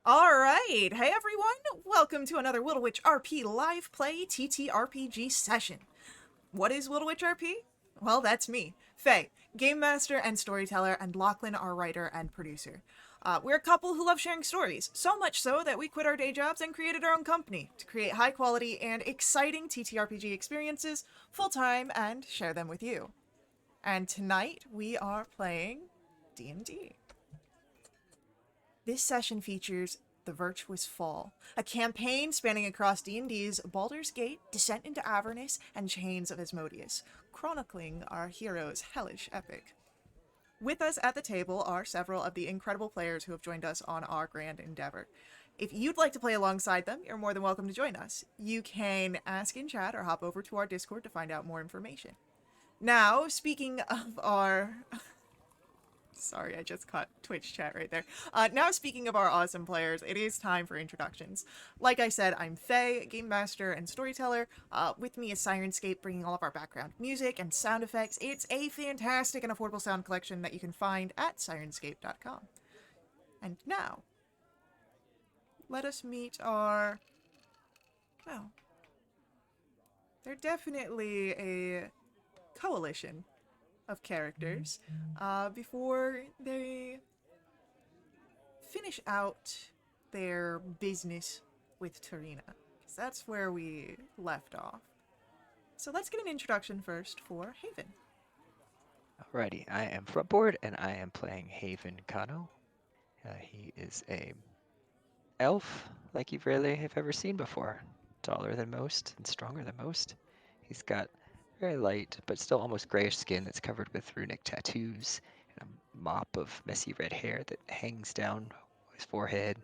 All right. Hey, everyone. Welcome to another Little Witch RP live play TTRPG session. What is Little Witch RP? Well, that's me, Faye, game master and storyteller, and Lachlan, our writer and producer. We're a couple who love sharing stories, so much so that we quit our day jobs and created our own company to create high quality and exciting TTRPG experiences full time and share them with you. And tonight we are playing D&D. This session features The Virtuous Fall, a campaign spanning across D&D's Baldur's Gate, Descent into Avernus, and Chains of Asmodeus, chronicling our hero's hellish epic. With us at the table are several of the incredible players who have joined us on our grand endeavor. If you'd like to play alongside them, you're more than welcome to join us. You can ask in chat or hop over to our Discord to find out more information. Now, speaking of our Sorry, I just caught Twitch chat right there. Now, speaking of our awesome players, it is time for introductions. Like I said, I'm Faye, game master and storyteller. With me is Sirenscape, bringing all of our background music and sound effects. It's a fantastic and affordable sound collection that you can find at sirenscape.com. And now, let us meet our... Well, they're definitely a coalition of characters before they finish out their business with Tarina, because that's where we left off. So let's get an introduction first for Haven. Alrighty, I am Frontboard and I am playing Haven Kano. He is a elf like you rarely have ever seen before. Taller than most and stronger than most. He's got very light but still almost grayish skin that's covered with runic tattoos and a mop of messy red hair that hangs down his forehead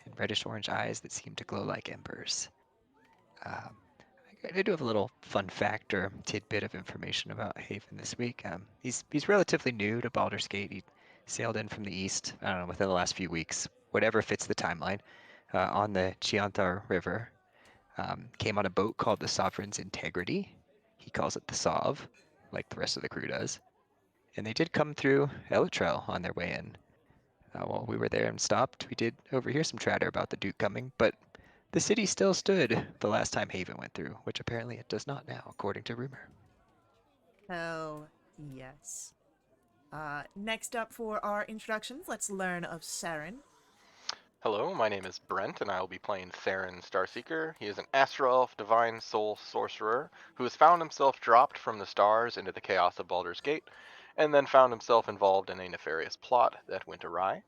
and reddish orange eyes that seem to glow like embers. Um, I do have a little fun fact or tidbit of information about Haven this week. He's relatively new to Baldur's Gate. He sailed in from the east, I don't know, within the last few weeks, whatever fits the timeline, on the Chiantar River. Came on a boat called the Sovereign's Integrity. He calls it the Sov, like the rest of the crew does. And they did come through Elytrel on their way in. While we were there and stopped, we did overhear some chatter about the Duke coming, but the city still stood the last time Haven went through, which apparently it does not now, according to rumor. Hell yes. Next up for our introductions, let's learn of Saren. Hello, my name is Brent, and I will be playing Theron Starseeker. He is an Astro Elf Divine Soul Sorcerer who has found himself dropped from the stars into the chaos of Baldur's Gate, and then found himself involved in a nefarious plot that went awry.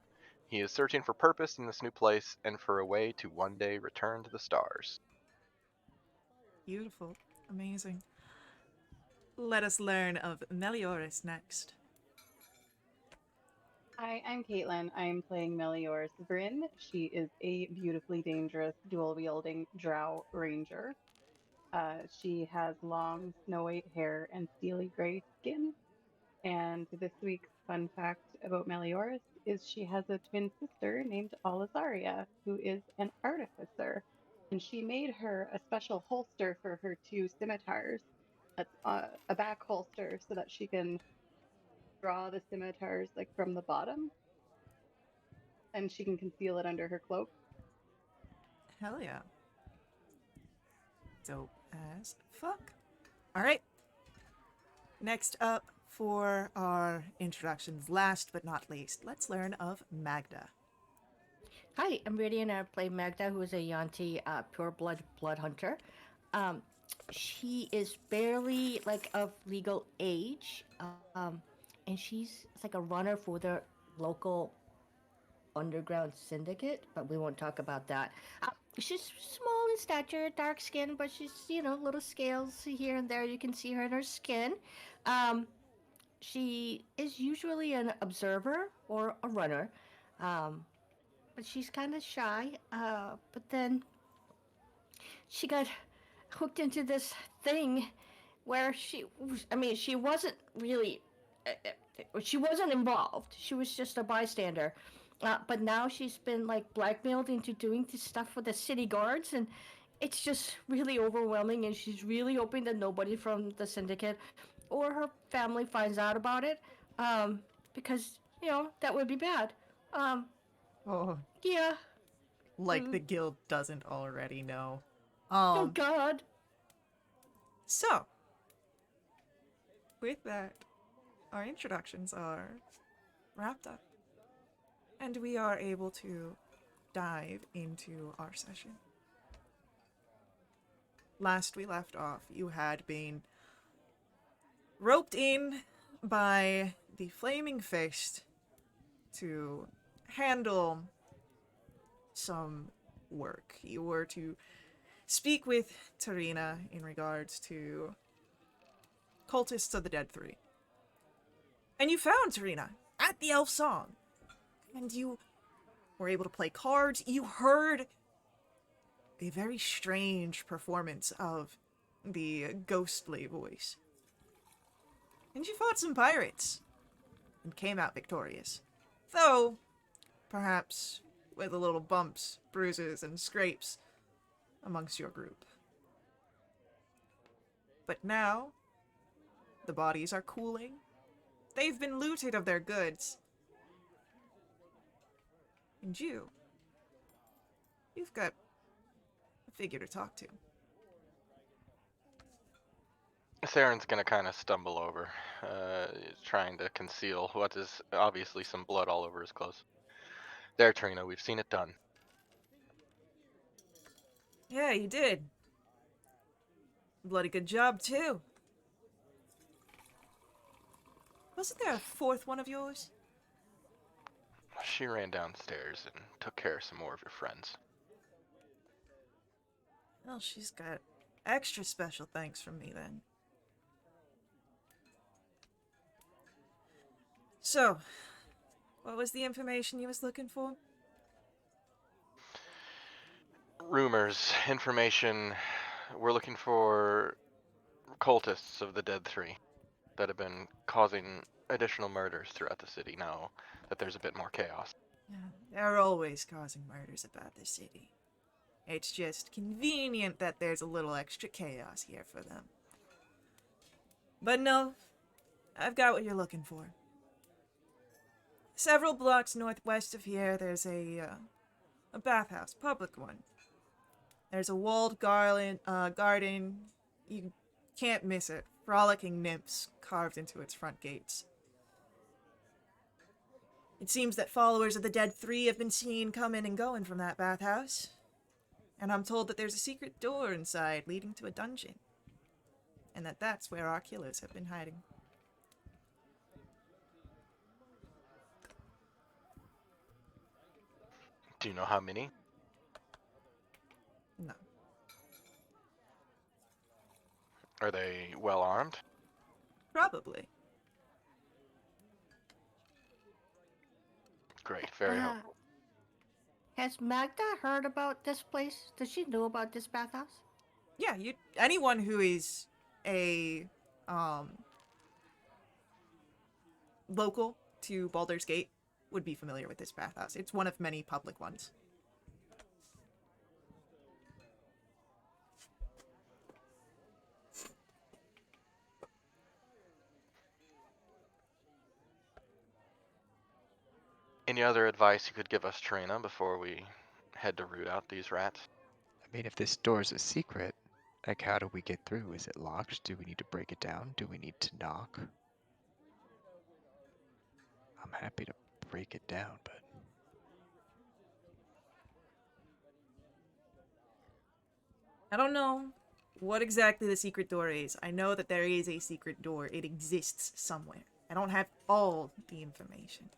He is searching for purpose in this new place and for a way to one day return to the stars. Beautiful. Amazing. Let us learn of Melioris next. Hi, I'm Caitlin. I'm playing Melior's Bryn. She is a beautifully dangerous dual-wielding drow ranger. She has long snow white hair and steely gray skin. And this week's fun fact about Melioris is she has a twin sister named Alizaria, who is an artificer. And she made her a special holster for her two scimitars. That's a back holster so that she can draw the scimitars like from the bottom and she can conceal it under her cloak. Hell yeah. Dope as fuck. Alright. Next up for our introductions, last but not least, let's learn of Magda. Hi, I'm Radian and I play Magda, who is a Yanti pure blood hunter. Um, she is barely like of legal age, and she's like a runner for the local underground syndicate, but we won't talk about that. She's small in stature, dark skin, but she's, little scales here and there. You can see her in her skin. Um, she is usually an observer or a runner. Um, but she's kind of shy. But then she got hooked into this thing where she wasn't really, she wasn't involved. She was just a bystander. But now she's been like blackmailed into doing this stuff for the city guards, and it's just really overwhelming. And she's really hoping that nobody from the syndicate or her family finds out about it, because that would be bad. Um, Oh, yeah. Like the guild doesn't already know. Oh God. So, with that, our introductions are wrapped up. And we are able to dive into our session. Last we left off, you had been roped in by the Flaming Fist to handle some work. You were to speak with Tarina in regards to cultists of the Dead Three. And you found Tarina at the Elf Song. And you were able to play cards. You heard a very strange performance of the ghostly voice. And you fought some pirates and came out victorious. Though, perhaps with a little bumps, bruises, and scrapes amongst your group. But now, the bodies are cooling. They've been looted of their goods. And you've got a figure to talk to. Theron's gonna kind of stumble over, trying to conceal what is obviously some blood all over his clothes. There, Trina, we've seen it done. Yeah, you did. Bloody good job, too. Wasn't there a fourth one of yours? She ran downstairs and took care of some more of your friends. Well, she's got extra special thanks from me, then. So, what was the information you was looking for? Rumors, information. We're looking for cultists of the Dead Three that have been causing additional murders throughout the city now that there's a bit more chaos. Yeah, they're always causing murders about the city. It's just convenient that there's a little extra chaos here for them. But no, I've got what you're looking for. Several blocks northwest of here, there's a bathhouse, public one. There's a walled garden. You can't miss it. Frolicking nymphs carved into its front gates. It seems that followers of the Dead Three have been seen coming and going from that bathhouse. And I'm told that there's a secret door inside leading to a dungeon. And that's where our killers have been hiding. Do you know how many? No. Are they well armed? Probably. Great, very helpful. Has Magda heard about this place? Does she know about this bathhouse? Yeah, anyone who is a local to Baldur's Gate would be familiar with this bathhouse. It's one of many public ones. Any other advice you could give us, Trina, before we head to root out these rats? I mean, if this door's a secret, like how do we get through? Is it locked? Do we need to break it down? Do we need to knock? I'm happy to break it down, but I don't know what exactly the secret door is. I know that there is a secret door. It exists somewhere. I don't have all the information.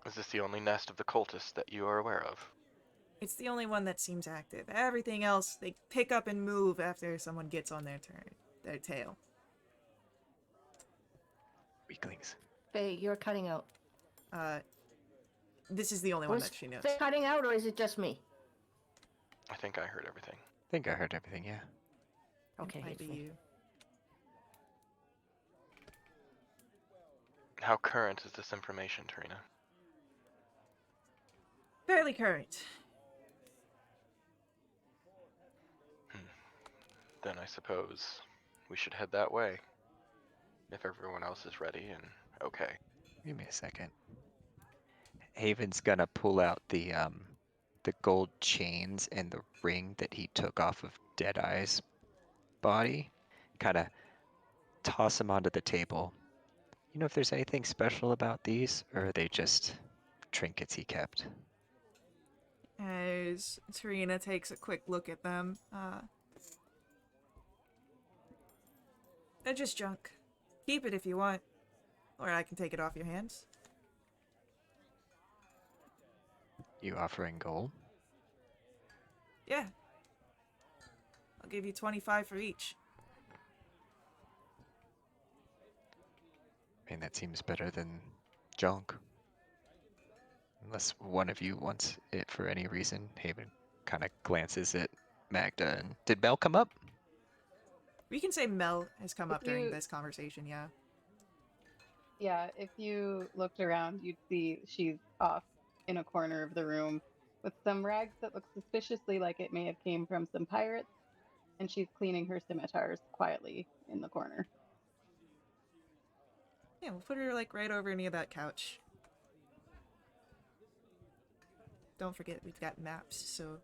Is this the only nest of the cultists that you are aware of? It's the only one that seems active. Everything else, they pick up and move after someone gets on their tail. weaklings. Faye, you're cutting out. This is the only one Was that she knows. Faye cutting out, or is it just me? I think I heard everything. I think I heard everything, yeah. Okay, It might it's be me. you. How current is this information, Trina? Fairly current. Then I suppose we should head that way. If everyone else is ready and okay. Give me a second. Haven's gonna pull out the gold chains and the ring that he took off of Deadeye's body, kind of toss them onto the table. You know if there's anything special about these, or are they just trinkets he kept? As Tarina takes a quick look at them, they're just junk. Keep it if you want, or I can take it off your hands. You offering gold? Yeah. I'll give you 25 for each. I mean, that seems better than junk. Unless one of you wants it for any reason. Haven kind of glances at Magda and did Mel come up? We can say Mel has come If up during you, this conversation, yeah. yeah, if you looked around, you'd see she's off in a corner of the room with some rags that look suspiciously like it may have came from some pirates, and she's cleaning her scimitars quietly in the corner. Yeah, we'll put her like right over near that couch. Don't forget we've got maps, so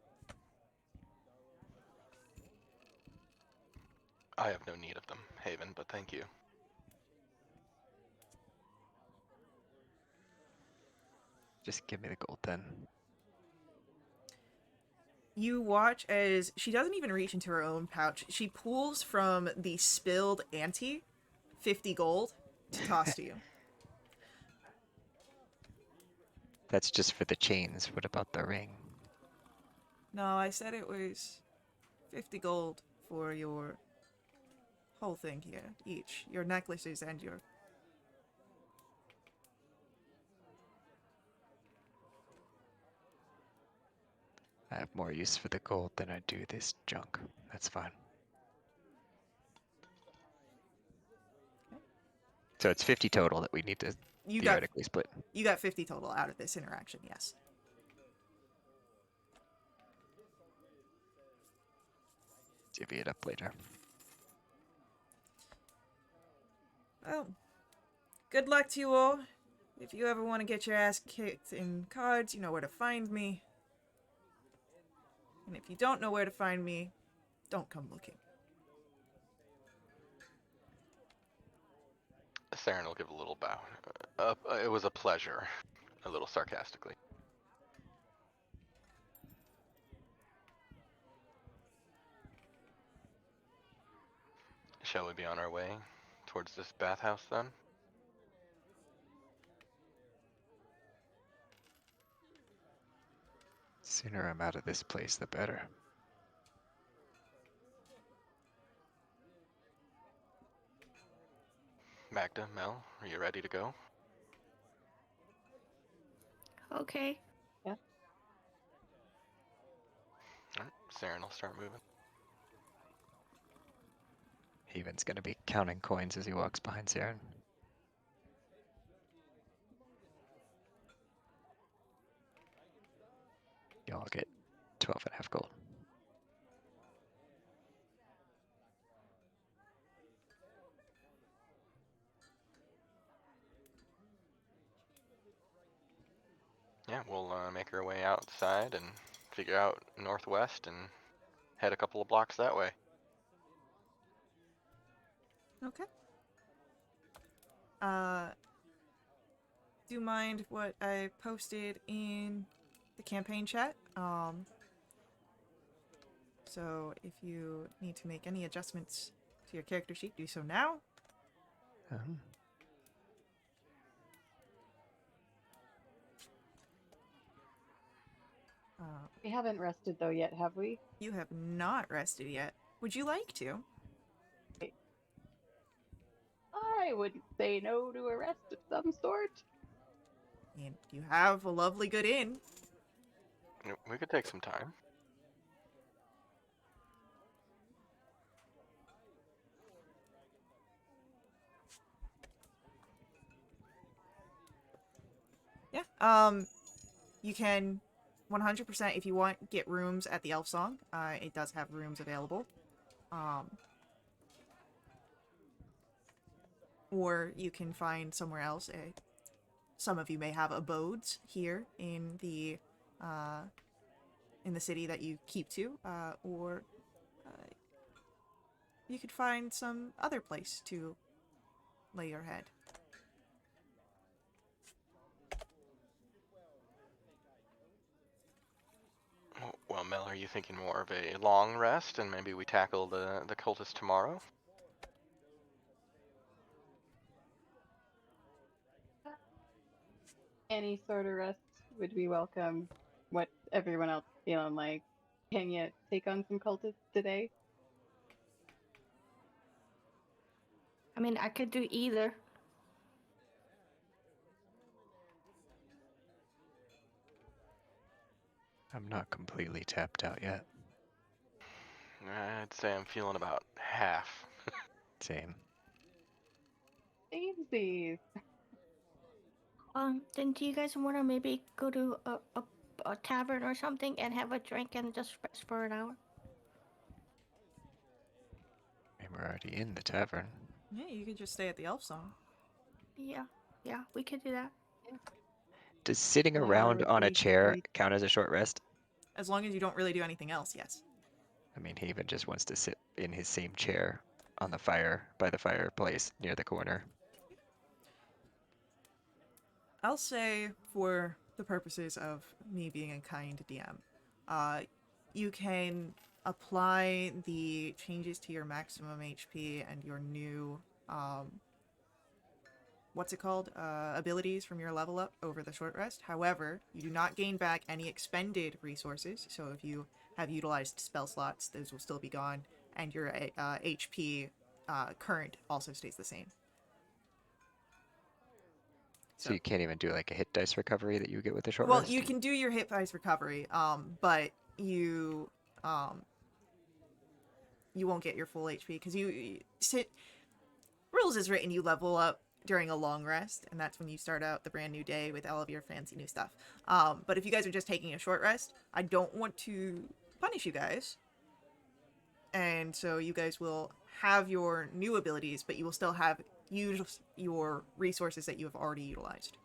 I have no need of them, Haven, but thank you. Just give me the gold then. you watch as she doesn't even reach into her own pouch. She pulls from the spilled ante 50 gold to toss to you. That's just for the chains. What about the ring? No, I said it was 50 gold for your whole thing here, each. Your necklaces and your... I have more use for the gold than I do this junk. That's fine. So it's 50 total that we need to You got theoretically split. you got 50 total out of this interaction, yes. Divvy it up later. Well, good luck to you all. If you ever want to get your ass kicked in cards, you know where to find me. And if you don't know where to find me, don't come looking. Saren will give a little bow. It was a pleasure, a little sarcastically. Shall we be on our way towards this bathhouse then? Sooner I'm out of this place, the better. Magda, Mel, are you ready to go? Okay. Yeah. Alright, Saren will start moving. Haven's gonna be counting coins as he walks behind Saren. Y'all get 12 and a half gold. Yeah, we'll make our way outside and figure out northwest and head a couple of blocks that way. Okay. Do you mind what I posted in the campaign chat? So if you need to make any adjustments to your character sheet, do so now. Um, We haven't rested though yet, have we? You have not rested yet. Would you like to? I wouldn't say no to a rest of some sort. And you have a lovely good inn. We could take some time. Yeah. You can 100% if you want get rooms at the Elf Song. It does have rooms available. Or you can find somewhere else. some of you may have abodes here in the city that you keep to, or you could find some other place to lay your head. Well, Mel, are you thinking more of a long rest and maybe we tackle the cultist tomorrow? Any sort of rest would be welcome. What everyone else feeling like? Can you take on some cultists today? I mean, I could do either. I'm not completely tapped out yet. I'd say I'm feeling about half. Same. Samesies. Then do you guys want to maybe go to a tavern or something and have a drink and just rest for an hour? I mean, we're already in the tavern. Yeah, you could just stay at the Elf Song. Yeah, we could do that. Does sitting Yeah, around on a chair basically. count as a short rest? As long as you don't really do anything else, yes. I mean, Haven just wants to sit in his same chair on the fire, by the fireplace near the corner. I'll say, for the purposes of me being a kind DM, you can apply the changes to your maximum HP and your new, what's it called? Abilities from your level up over the short rest. However, you do not gain back any expended resources, so if you have utilized spell slots, those will still be gone, and your HP current also stays the same. So you can't even do like a hit dice recovery that you get with a short Well, rest? you can do your hit dice recovery, but um, you won't get your full HP because you sit. Rules is written you level up during a long rest, and that's when you start out the brand new day with all of your fancy new stuff. But if you guys are just taking a short rest, I don't want to punish you guys, and so you guys will have your new abilities, but you will still have use your resources that you have already utilized.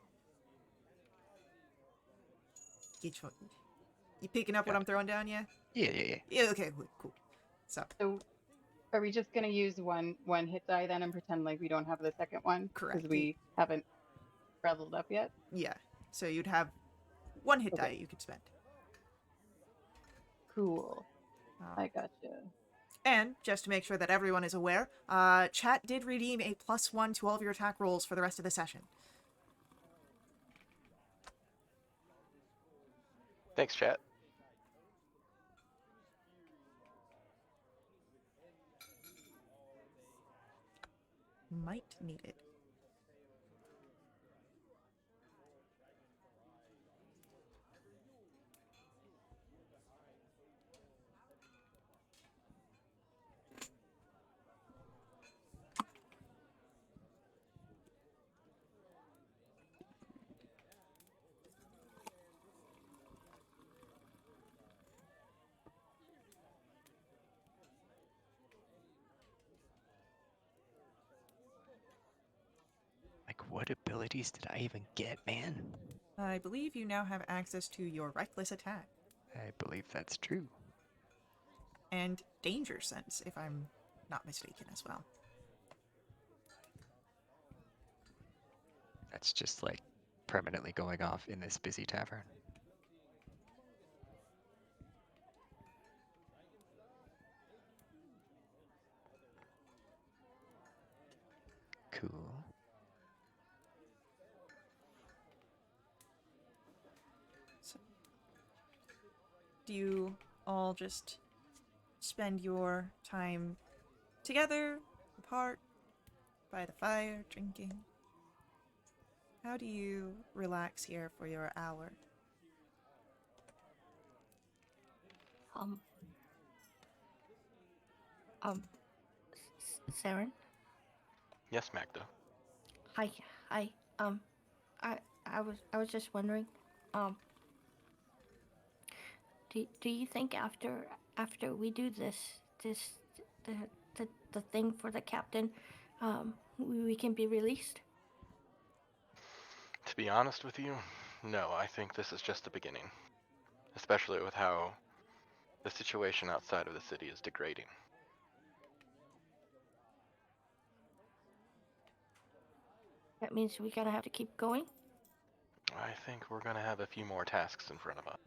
Each one. You picking up what I'm throwing down, yeah? Yeah. Yeah, okay, cool. So, So, are we just gonna use one hit die then and pretend like we don't have the second one correct. because we haven't leveled up yet? Yeah. So you'd have one hit Okay. die you could spend. Cool. I gotcha. And just to make sure that everyone is aware, chat did redeem a +1 to all of your attack rolls for the rest of the session. Thanks, chat. Might need it. Like, what abilities did I even get, man? I believe you now have access to your reckless attack I believe that's true. and danger sense, if I'm not mistaken as well. That's just like permanently going off in this busy tavern. Cool. So, do you all just spend your time together, apart, by the fire, drinking? How do you relax here for your hour? Um, um, Saren? Yes, Magda. Hi. I was just wondering, um, do you think after we do this the the thing for the captain, we can be released? To be honest with you, no, I think this is just the beginning. Especially with how the situation outside of the city is degrading. That means we gotta have to keep going. I think we're gonna have a few more tasks in front of us.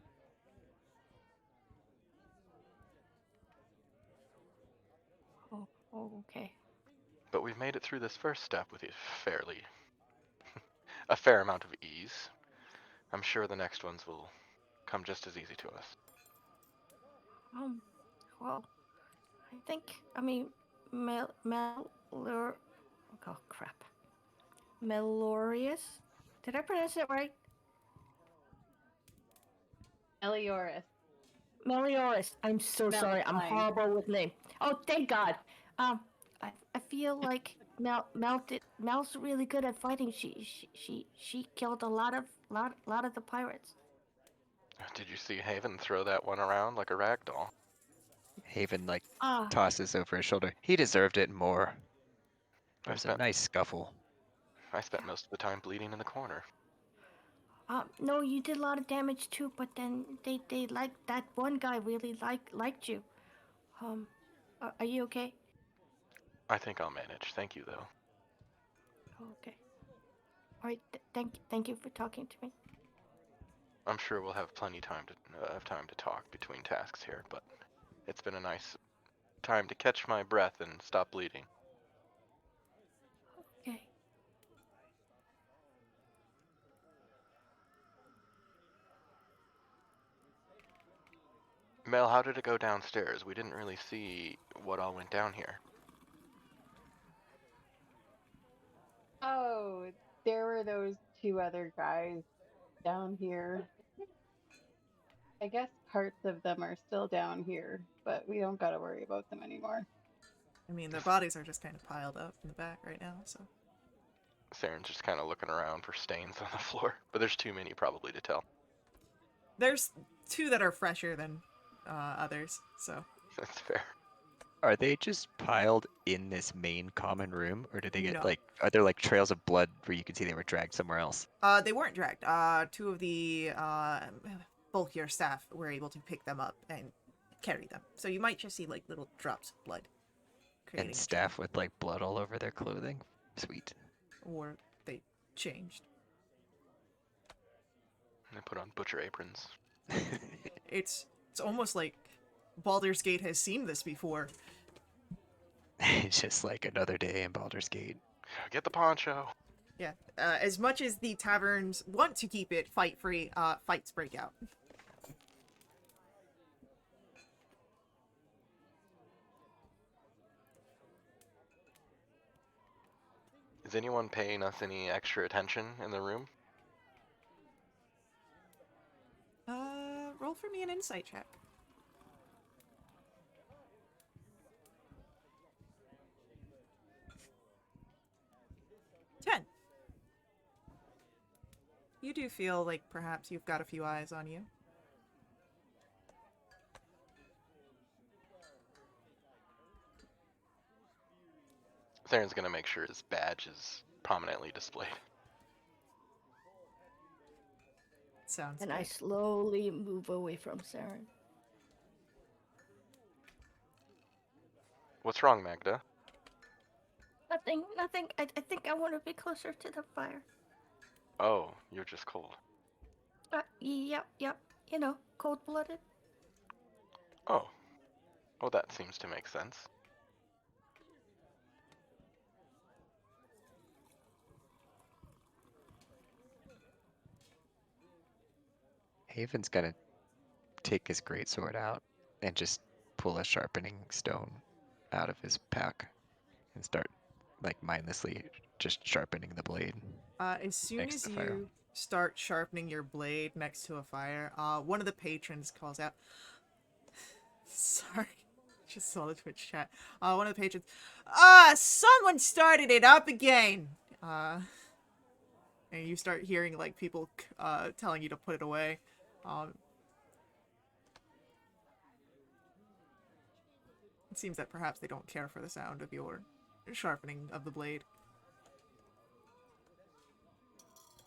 Oh, okay. But we've made it through this first step with a fair amount of ease. I'm sure the next ones will come just as easy to us. Um, well, I mean, oh crap. Melorius? Did I pronounce it right? Melioris. Melioris. I'm so Mel is sorry. I'm fine. horrible with names. Oh, thank God. I feel like Mel's really good at fighting. She killed a lot of the pirates. Did you see Haven throw that one around like a rag doll? Haven, like, Ah, tosses over his shoulder. He deserved it more. It I was a spent nice scuffle. I spent most of the time bleeding in the corner. no, you did a lot of damage too, but then they like that one guy really liked you. Um, are you okay? I think I'll manage. Thank you, though. Oh, okay. All right. Thank you for talking to me. I'm sure we'll have plenty of time to talk between tasks here, but it's been a nice time to catch my breath and stop bleeding. Okay. Mel, how did it go downstairs? We didn't really see what all went down here. Oh, there were those two other guys down here. I guess parts of them are still down here, but we don't gotta worry about them anymore. I mean, their bodies are just kind of piled up in the back right now, so. Saren's just kind of looking around for stains on the floor, but there's too many probably to tell. There's two that are fresher than others, so. That's fair. Are they just piled in this main common room, or did they get, No. like, are there, like, trails of blood where you can see they were dragged somewhere else? They weren't dragged. Two of the bulkier staff were able to pick them up and carry them. So you might just see like little drops of blood creating And a staff with, like, blood all over their clothing? Sweet. trail. Or they changed. They put on butcher aprons. It's almost like Baldur's Gate has seen this before. It's just like another day in Baldur's Gate. Get the poncho. Yeah. As much as the taverns want to keep it fight free, fights break out. Is anyone paying us any extra attention in the room? Roll for me an insight check. Ten. You do feel like perhaps you've got a few eyes on you. Saren's gonna make sure his badge is prominently displayed. Sounds And good. I slowly move away from Saren. What's wrong, Magda? Nothing. I think I want to be closer to the fire. Oh, you're just cold. Yep. You know, cold-blooded. Oh. Oh, that seems to make sense. Haven's gonna take his greatsword out and just pull a sharpening stone out of his pack and start, like, mindlessly just sharpening the blade As soon next as to the fire. you start sharpening your blade next to a fire, one of the patrons calls out, sorry, just saw the Twitch chat. One of the patrons, someone started it up again. And you start hearing like people telling you to put it away. It seems that perhaps they don't care for the sound of your sharpening of the blade.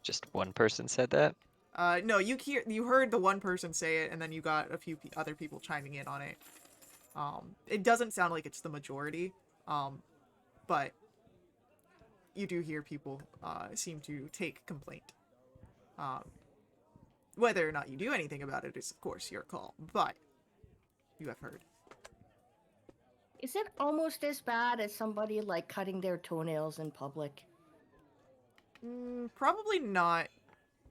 Just one person said that? No, you heard the one person say it, and then you got a few other people chiming in on it. It doesn't sound like it's the majority, but you do hear people seem to take complaint. Um, whether or not you do anything about it is, of course, your call, but you have heard. Is it almost as bad as somebody like cutting their toenails in public? Probably not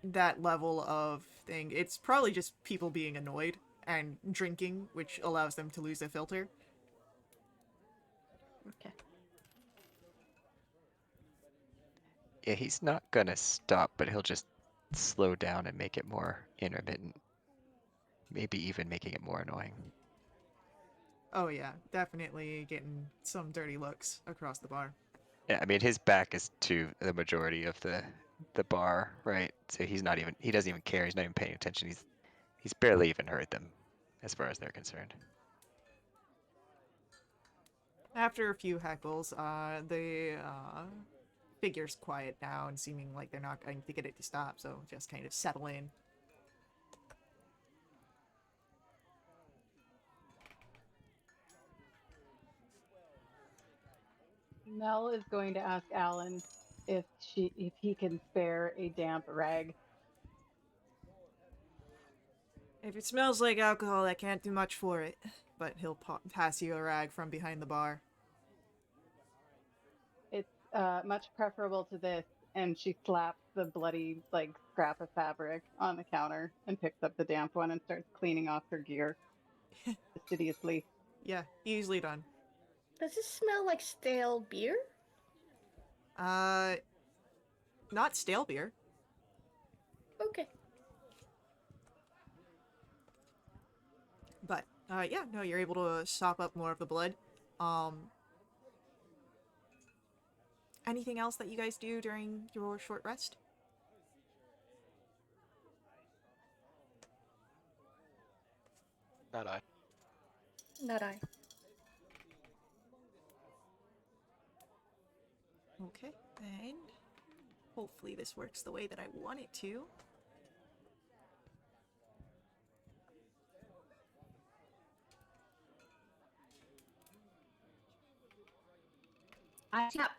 that level of thing. It's probably just people being annoyed and drinking, which allows them to lose their filter. Okay. Yeah, he's not gonna stop, but he'll just slow down and make it more intermittent. Maybe even making it more annoying. Oh yeah, definitely getting some dirty looks across the bar. Yeah, I mean his back is to the majority of the bar, right? So he doesn't even care. He's not even paying attention. He's barely even heard them, as far as they're concerned. After a few heckles, the figures quiet down, seeming like they're not going to get it to stop, so just kind of settle in. Mel is going to ask Alan if he can spare a damp rag. If it smells like alcohol, I can't do much for it. But he'll pass you a rag from behind the bar. It's much preferable to this. And she slaps the bloody like scrap of fabric on the counter and picks up the damp one and starts cleaning off her gear fastidiously. Yeah, easily done. Does it smell like stale beer? Uh, not stale beer. Okay. But, yeah, no, you're able to sop up more of the blood. Anything else that you guys do during your short rest? Not I. Not I. Okay, then hopefully this works the way that I want it to. Yep.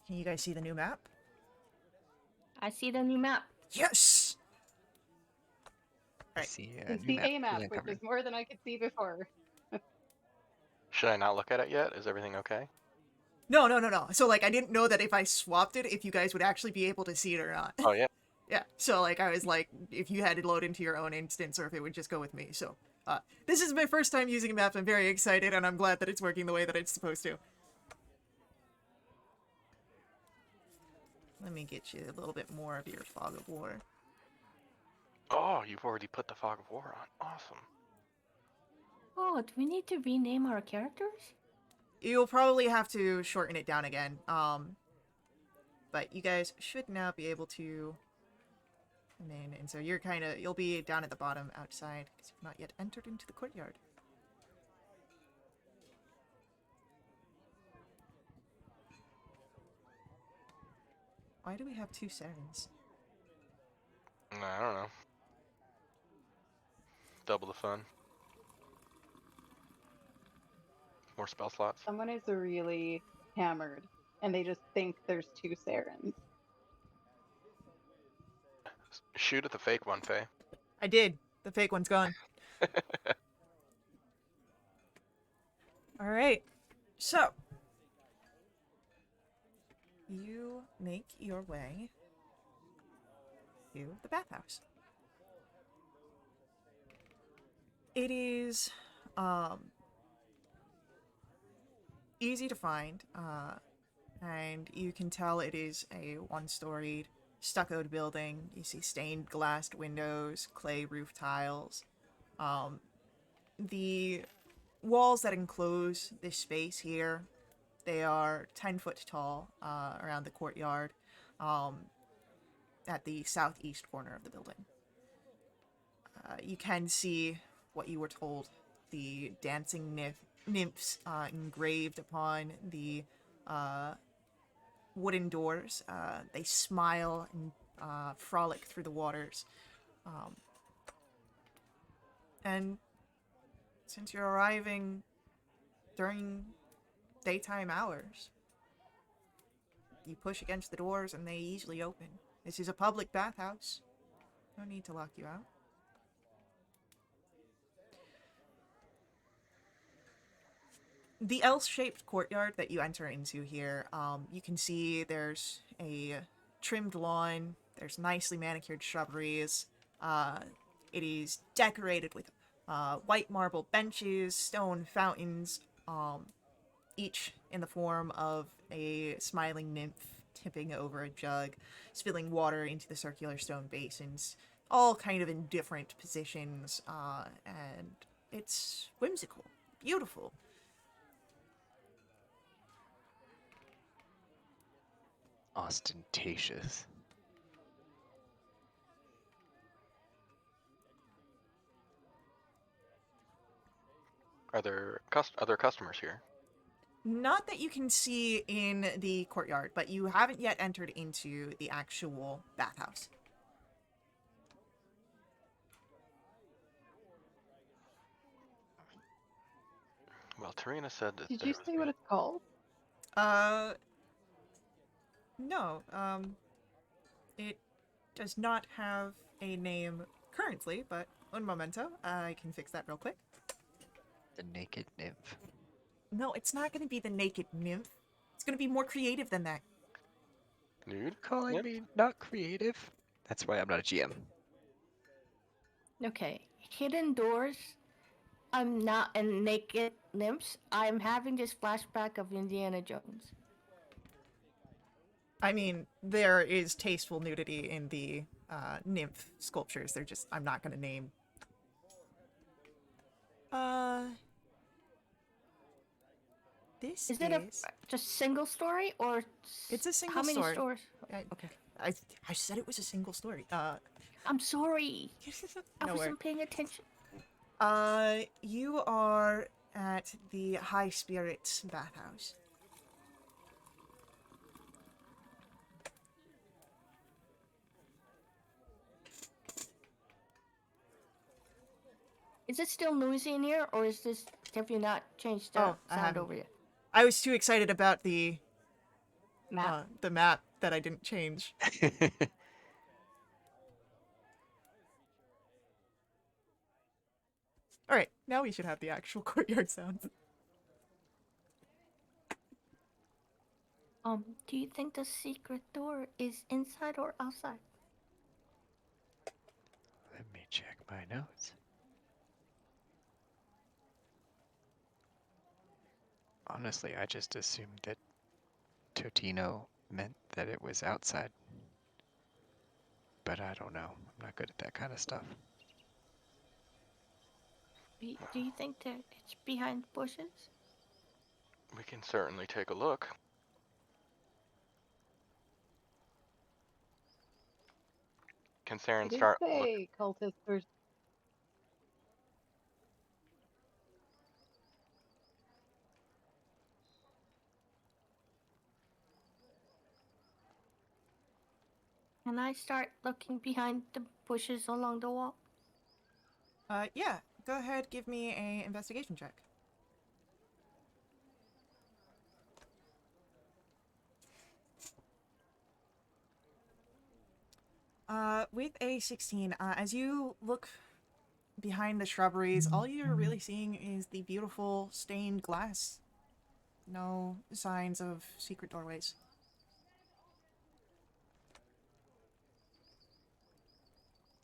Can you guys see the new map? I see the new map. Yes! I Right. see You a can new see map a map, being which uncovered. is more than I could see before. Should I not look at it yet? Is everything okay? No, no, no, no. So, like, I didn't know that if I swapped it, if you guys would actually be able to see it or not. Oh yeah. Yeah, so, like, I was like, if you had to load into your own instance or if it would just go with me. So, this is my first time using a map. I'm very excited, and I'm glad that it's working the way that it's supposed to. Let me get you a little bit more of your fog of war. Oh, you've already put the fog of war on. Awesome. Oh, do we need to rename our characters? You'll probably have to shorten it down again. But you guys should now be able to come in, and so you'll be down at the bottom outside because you've not yet entered into the courtyard. Why do we have two Sarens? I don't know. Double the fun. More spell slots. Someone is really hammered and they just think there's two Sarens. Shoot at the fake one, Faye. I did. The fake one's gone. All right. So, you make your way to the bathhouse. It is easy to find, and you can tell it is a one-storied stuccoed building. You see stained glassed windows, clay roof tiles. The walls that enclose this space here, they are 10 foot tall around the courtyard at the southeast corner of the building. You can see what you were told, the dancing nymphs engraved upon the wooden doors. They smile and frolic through the waters. And since you're arriving during daytime hours, you push against the doors and they easily open. This is a public bathhouse. No need to lock you out. The L-shaped courtyard that you enter into here, you can see there's a trimmed lawn, there's nicely manicured shrubberies, it is decorated with white marble benches, stone fountains, each in the form of a smiling nymph tipping over a jug, spilling water into the circular stone basins, all kind of in different positions, and it's whimsical, beautiful. Ostentatious. Are there other customers here? Not that you can see in the courtyard, but you haven't yet entered into the actual bathhouse. Well, Tarina said that Did there you was say what it's called? Uh, no, it does not have a name currently, but un momento, I can fix that real quick. The naked nymph. No, it's not going to be the naked nymph. It's going to be more creative than that. nude. Calling Yep. me not creative? That's why I'm not a GM. Okay, hidden doors. I'm not in naked nymphs. I'm having this flashback of Indiana Jones. I mean, there is tasteful nudity in the nymph sculptures. They're just, I'm not going to name. This Is it a just single story or It's a single how many story. stores? I, Okay. I said it was a single story. I'm sorry. I No wasn't worry. paying attention. You are at the High Spirits bathhouse. Is it still noisy in here, or is this? Have you not changed the Oh, I sound haven't. over yet? I was too excited about Map. the map that I didn't change. All right, now we should have the actual courtyard sounds. Do you think the secret door is inside or outside? Let me check my notes. Honestly, I just assumed that Totino meant that it was outside. But I don't know. I'm not good at that kind of stuff. Do you think that it's behind bushes? We can certainly take a look. Can Saren It did start look? say cultists were. Can I start looking behind the bushes along the wall? Yeah, go ahead, give me a investigation check. With a 16, as you look behind the shrubberies, all you're really seeing is the beautiful stained glass. No signs of secret doorways.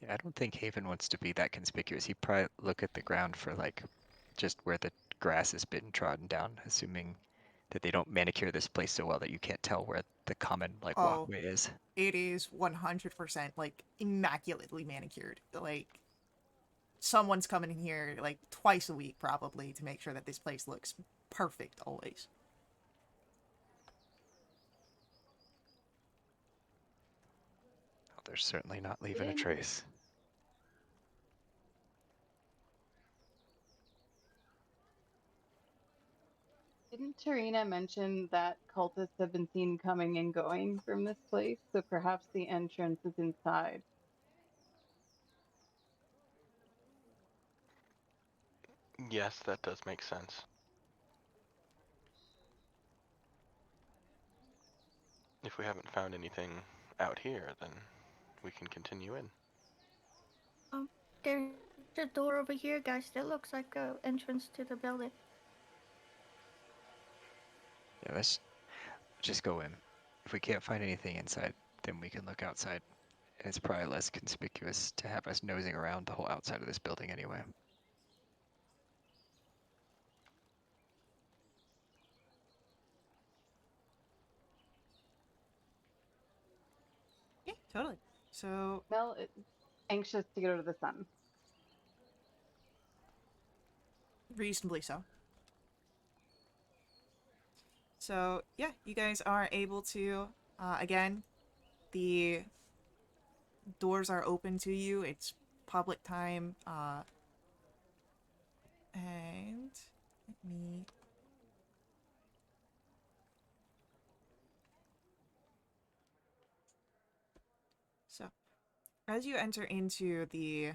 Yeah, I don't think Haven wants to be that conspicuous. He'd probably look at the ground for like just where the grass has been trodden down, assuming that they don't manicure this place so well that you can't tell where the common like Oh, walkway is. it is 100% like immaculately manicured. Like someone's coming in here like twice a week probably to make sure that this place looks perfect always. Oh, they're certainly not leaving a trace. Didn't Tarina mention that cultists have been seen coming and going from this place? So perhaps the entrance is inside. Yes, that does make sense. If we haven't found anything out here, then we can continue in. There's a door over here, guys. That looks like a entrance to the building. Yeah, let's just go in. If we can't find anything inside, then we can look outside. And it's probably less conspicuous to have us nosing around the whole outside of this building anyway. Yeah, totally. So Mel is anxious to go to the sun. reasonably so. So yeah, you guys are able to again, the doors are open to you. It's public time, and let me. So, as you enter into the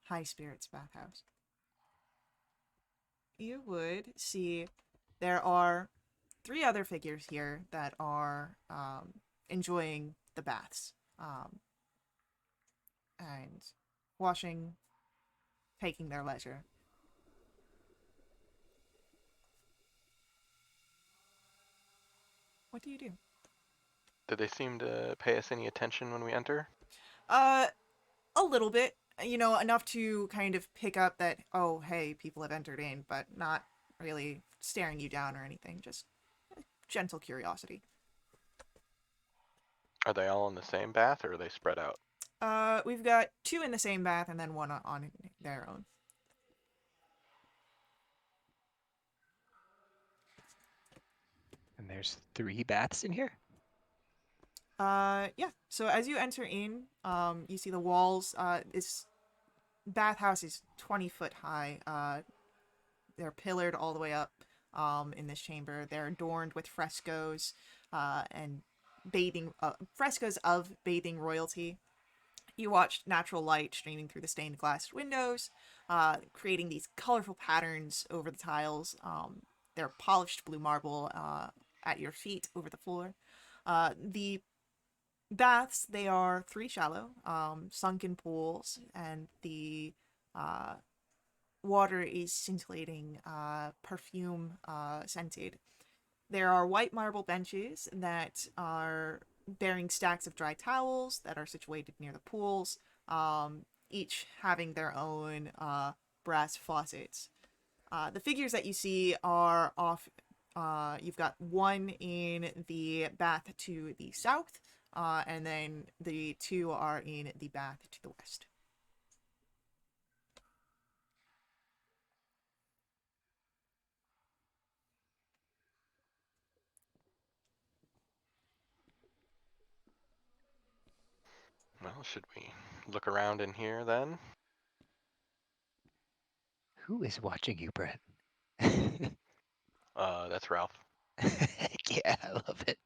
High Spirits bathhouse, you would see there are three other figures here that are enjoying the baths and washing, taking their leisure. What do you do? Did they seem to pay us any attention when we enter? Uh, a little bit, you know, enough to kind of pick up that, oh, hey, people have entered in, but not really staring you down or anything, just gentle curiosity. Are they all in the same bath, or are they spread out? We've got two in the same bath and then one on their own. And there's 3 baths in here? Yeah. So as you enter in, you see the walls. This bathhouse is 20 foot high. They're pillared all the way up. In this chamber, they're adorned with frescoes, and bathing frescoes of bathing royalty. You watch natural light streaming through the stained glass windows, creating these colorful patterns over the tiles. They're polished blue marble at your feet over the floor. The baths, they are three shallow, sunken pools, and the uh, water is scintillating, perfume scented. There are white marble benches that are bearing stacks of dry towels that are situated near the pools, each having their own brass faucets. The figures that you see are off. You've got one in the bath to the south, and then the two are in the bath to the west. Well, should we look around in here then? Who is watching you, Brent? That's Ralph. Yeah, I love it.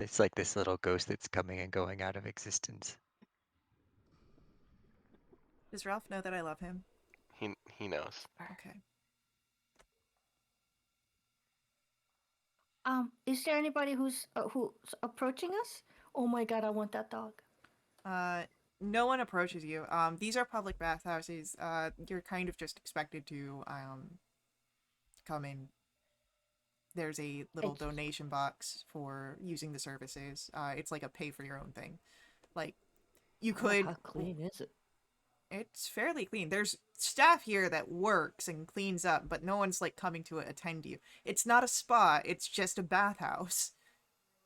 It's like this little ghost that's coming and going out of existence. Does Ralph know that I love him? He knows. Okay. Is there anybody who's approaching us? Oh my god, I want that dog. Uh, no one approaches you. These are public bathhouses. You're kind of just expected to come in. There's a little It's donation box for using the services. It's like a pay for your own thing. Like you could. how clean is it? It's fairly clean. There's staff here that works and cleans up, but no one's like coming to attend you. It's not a spa. It's just a bathhouse.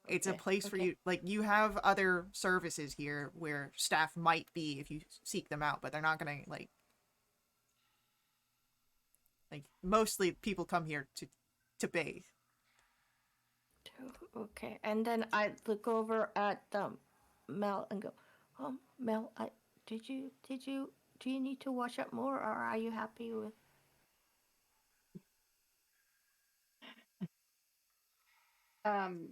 It's a Okay, place for okay. you. Like you have other services here where staff might be if you seek them out, but they're not gonna like mostly people come here to bathe. Okay, and then I look over at Mel and go, Mel, do you need to wash up more, or are you happy with? Um,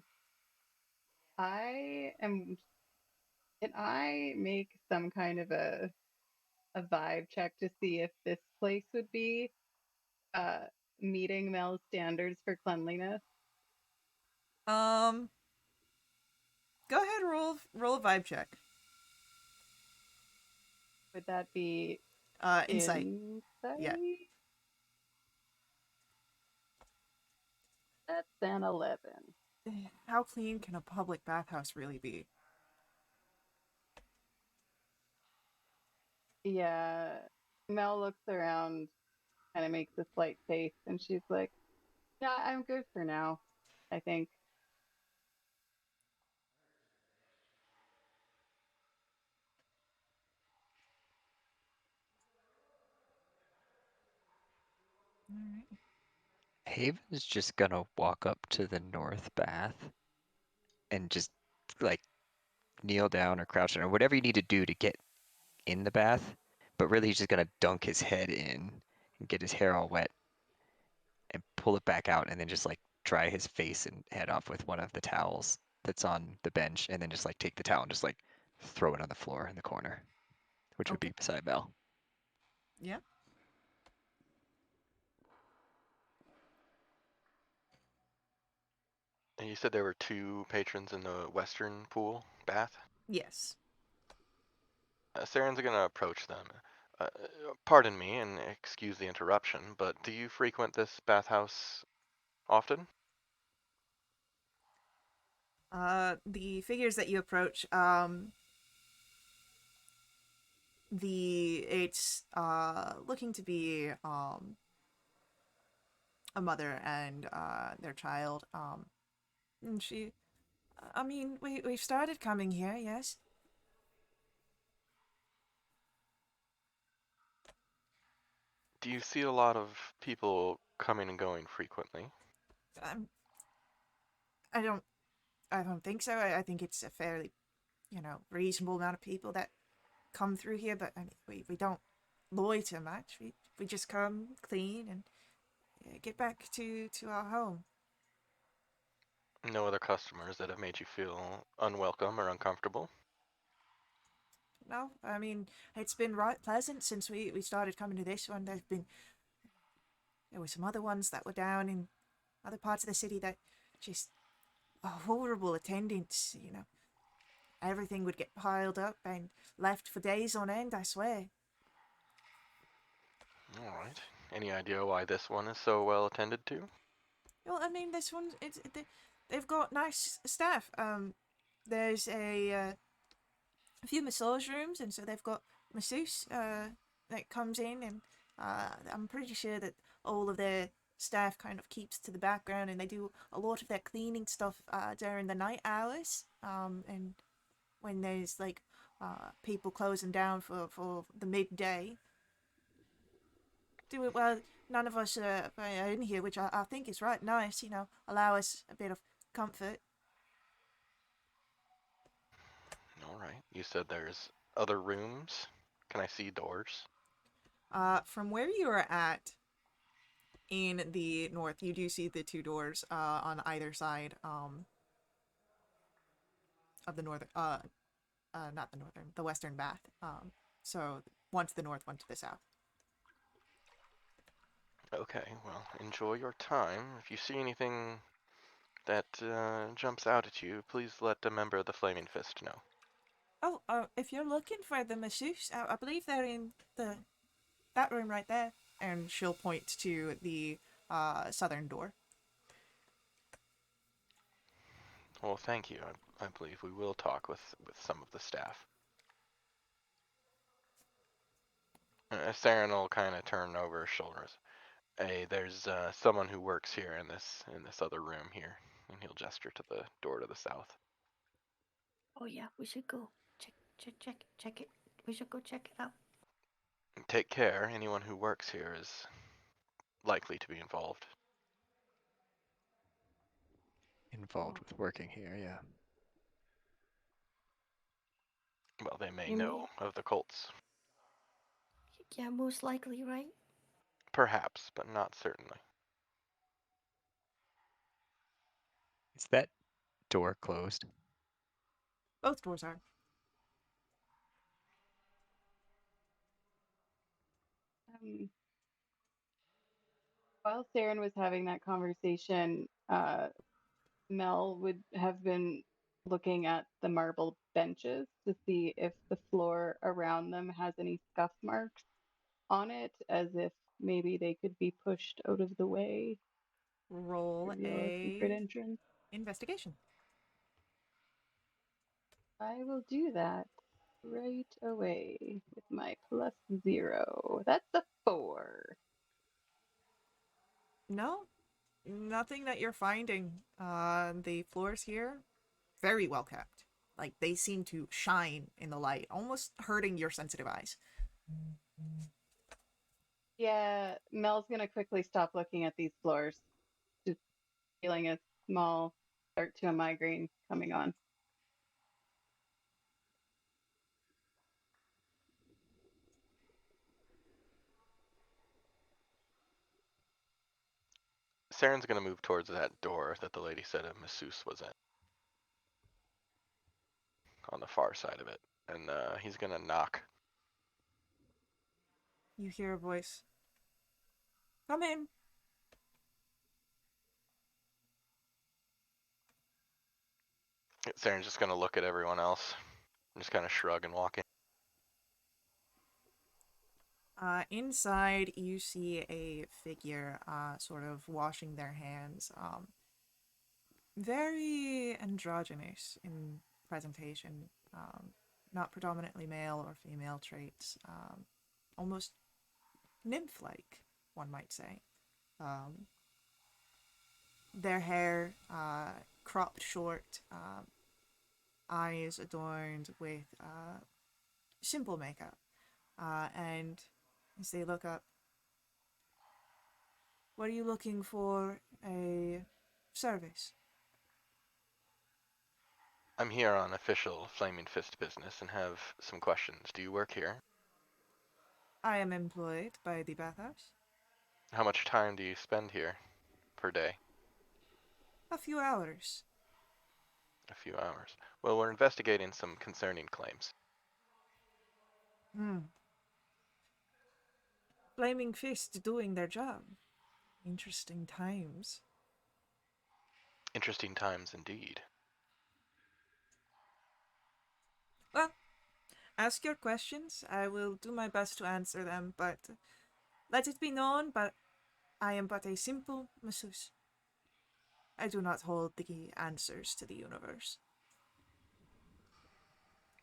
I am. Can I make some kind of a vibe check to see if this place would be uh meeting Mel's standards for cleanliness? Um, go ahead, roll a vibe check. Would that be Insight. Yeah. insight? That's an 11. How clean can a public bathhouse really be? Yeah. Mel looks around, kind of makes a slight face, and she's like, "Yeah, I'm good for now, I think." Alright. Haven's just gonna walk up to the north bath and just like kneel down or crouch down or whatever you need to do to get in the bath. But really, he's just gonna dunk his head in and get his hair all wet and pull it back out and then just like dry his face and head off with one of the towels that's on the bench and then just like take the towel and just like throw it on the floor in the corner, which would Okay. be beside Mel. Yeah. And you said there were two patrons in the western pool bath? Yes. Saren's gonna approach them. Pardon me and excuse the interruption, but do you frequent this bathhouse often? The figures that you approach, it's looking to be a mother and their child. And she, I mean, we've started coming here, yes. Do you see a lot of people coming and going frequently? Um, I don't, I don't think so. I think it's a fairly, reasonable amount of people that come through here, but I mean, we don't loiter much. We just come clean and get back to our home. No other customers that have made you feel unwelcome or uncomfortable? No, I mean, it's been right pleasant since we started coming to this one. There were some other ones that were down in other parts of the city that just a horrible attendance. Everything would get piled up and left for days on end. I swear. Alright. Any idea why this one is so well attended to? Well, I mean, this one they've got nice staff. There's a few massage rooms, and so they've got masseuse that comes in, and I'm pretty sure that all of their staff kind of keeps to the background, and they do a lot of their cleaning stuff during the night hours, and when there's like people closing down for the midday. Do it well. None of us are in here, which I think is right nice. Allow us a bit of comfort. Alright. You said there's other rooms. Can I see doors? From where you are at, in the north, you do see the two doors on either side of the northern, not the northern, the western bath. So one to the north, one to the south. Okay, well, enjoy your time. If you see anything that jumps out at you, please let a member of the Flaming Fist know. Oh, if you're looking for the masseuse, I believe they're in that room right there. And she'll point to the southern door. Well, thank you. I believe we will talk with some of the staff. Saren will kind of turn over her shoulders. Hey, there's someone who works here in this other room here, and he'll gesture to the door to the south. Oh yeah, we should go check it. We should go check it out. Take care. Anyone who works here is likely to be involved. Involved Oh, with working here, yeah. Well, they may you mean? know of the cults. Yeah, most likely, right? Perhaps, but not certainly. Is that door closed? Both doors are. Um, while Saren was having that conversation, Mel would have been looking at the marble benches to see if the floor around them has any scuff marks on it, as if maybe they could be pushed out of the way to Roll reveal a secret a entrance. investigation. I will do that right away with my +0. That's a 4. No, nothing that you're finding. The floors here, very well kept. Like they seem to shine in the light, almost hurting your sensitive eyes. Yeah, Mel's gonna quickly stop looking at these floors, just feeling a small start to a migraine coming on. Saren's gonna move towards that door that the lady said a masseuse was in, on the far side of it, and he's gonna knock. You hear a voice. Come in. Saren's just gonna look at everyone else, and just kind of shrug and walk in. Inside, you see a figure, sort of washing their hands. Very androgynous in presentation. Not predominantly male or female traits. Almost nymph-like, one might say. Um, their hair, cropped short, eyes adorned with simple makeup. And as they look up, what are you looking for? A service? I'm here on official Flaming Fist business and have some questions. Do you work here? I am employed by the bathhouse. How much time do you spend here per day? A few hours. A few hours. Well, we're investigating some concerning claims. Hmm. Flaming Fist doing their job. Interesting times. Interesting times indeed. Well, ask your questions. I will do my best to answer them, but let it be known, but I am but a simple masseuse. I do not hold the answers to the universe.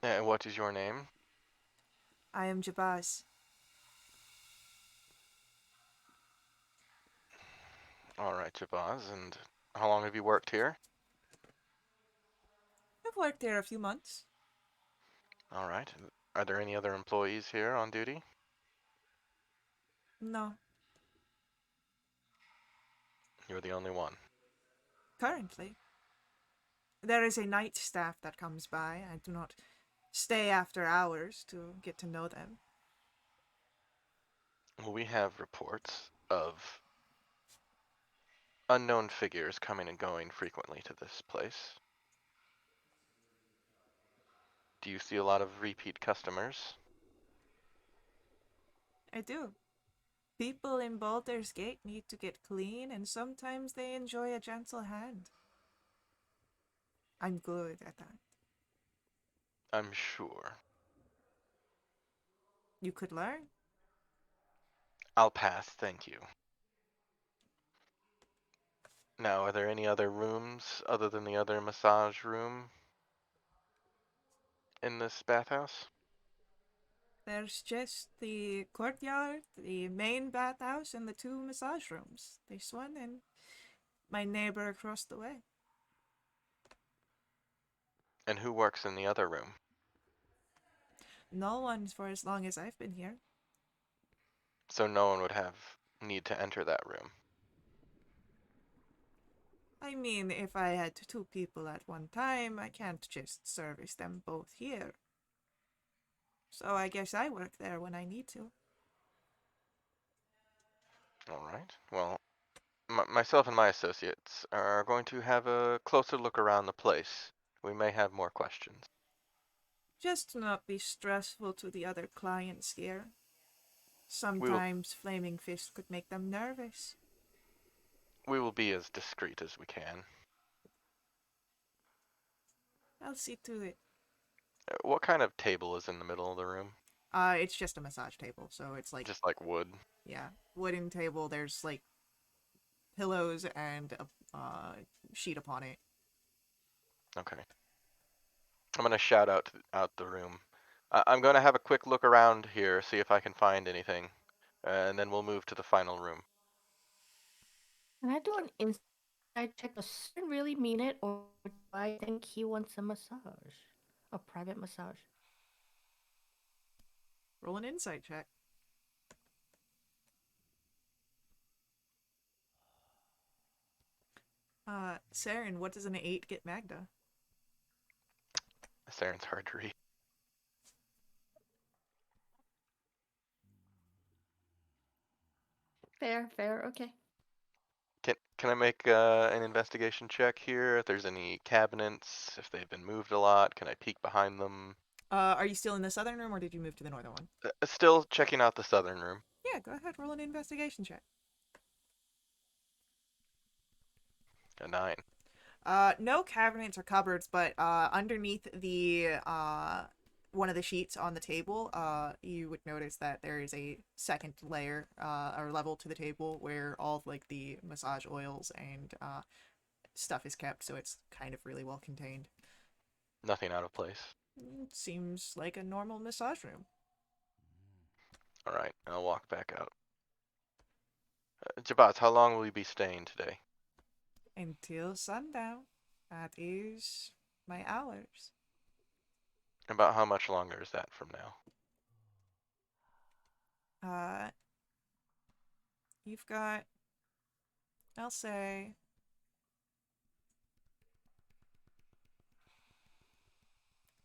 And what is your name? I am Jabaz. All right, Jabaz. And how long have you worked here? I've worked there a few months. All right. Are there any other employees here on duty? No, You're the only one. currently. There is a night staff that comes by. I do not stay after hours to get to know them. Well, we have reports of unknown figures coming and going frequently to this place. Do you see a lot of repeat customers? I do. People in Baldur's Gate need to get clean, and sometimes they enjoy a gentle hand. I'm good at that. I'm sure. You could learn. I'll pass, thank you. Now, are there any other rooms other than the other massage room in this bathhouse? There's just the courtyard, the main bathhouse, and the two massage rooms. This one and my neighbor across the way. And who works in the other room? No one for as long as I've been here. So no one would have need to enter that room. I mean, if I had two people at one time, I can't just service them both here. So I guess I work there when I need to. All right. Well, Myself and my associates are going to have a closer look around the place. We may have more questions. Just to not be stressful to the other clients here. We will Sometimes Flaming Fist could make them nervous. we will be as discreet as we can. I'll see to it. What kind of table is in the middle of the room? It's just a massage table, so it's like, Just like wood. yeah, wooden table. There's like pillows and a sheet upon it. Okay. I'm gonna shout out the room. I'm gonna have a quick look around here, see if I can find anything, and then we'll move to the final room. Can I do an inside check? Does Saren really mean it, or do I think he wants a massage? A private massage. Roll an insight check. Saren, what does an 8 get Magda? Saren's hard to read. Fair, okay. Can I make an investigation check here? If there's any cabinets, if they've been moved a lot, can I peek behind them? Are you still in the southern room or did you move to the northern one? Still checking out the southern room. Yeah, go ahead, roll an investigation check. A 9. No cabinets or cupboards, but underneath the one of the sheets on the table, you would notice that there is a second layer or level to the table where all of like the massage oils and stuff is kept, so it's kind of really well contained. Nothing out of place. Seems like a normal massage room. All right, I'll walk back out. Jabaz, how long will you be staying today? Until sundown. That is my hours. About how much longer is that from now? Uh, you've got, I'll say,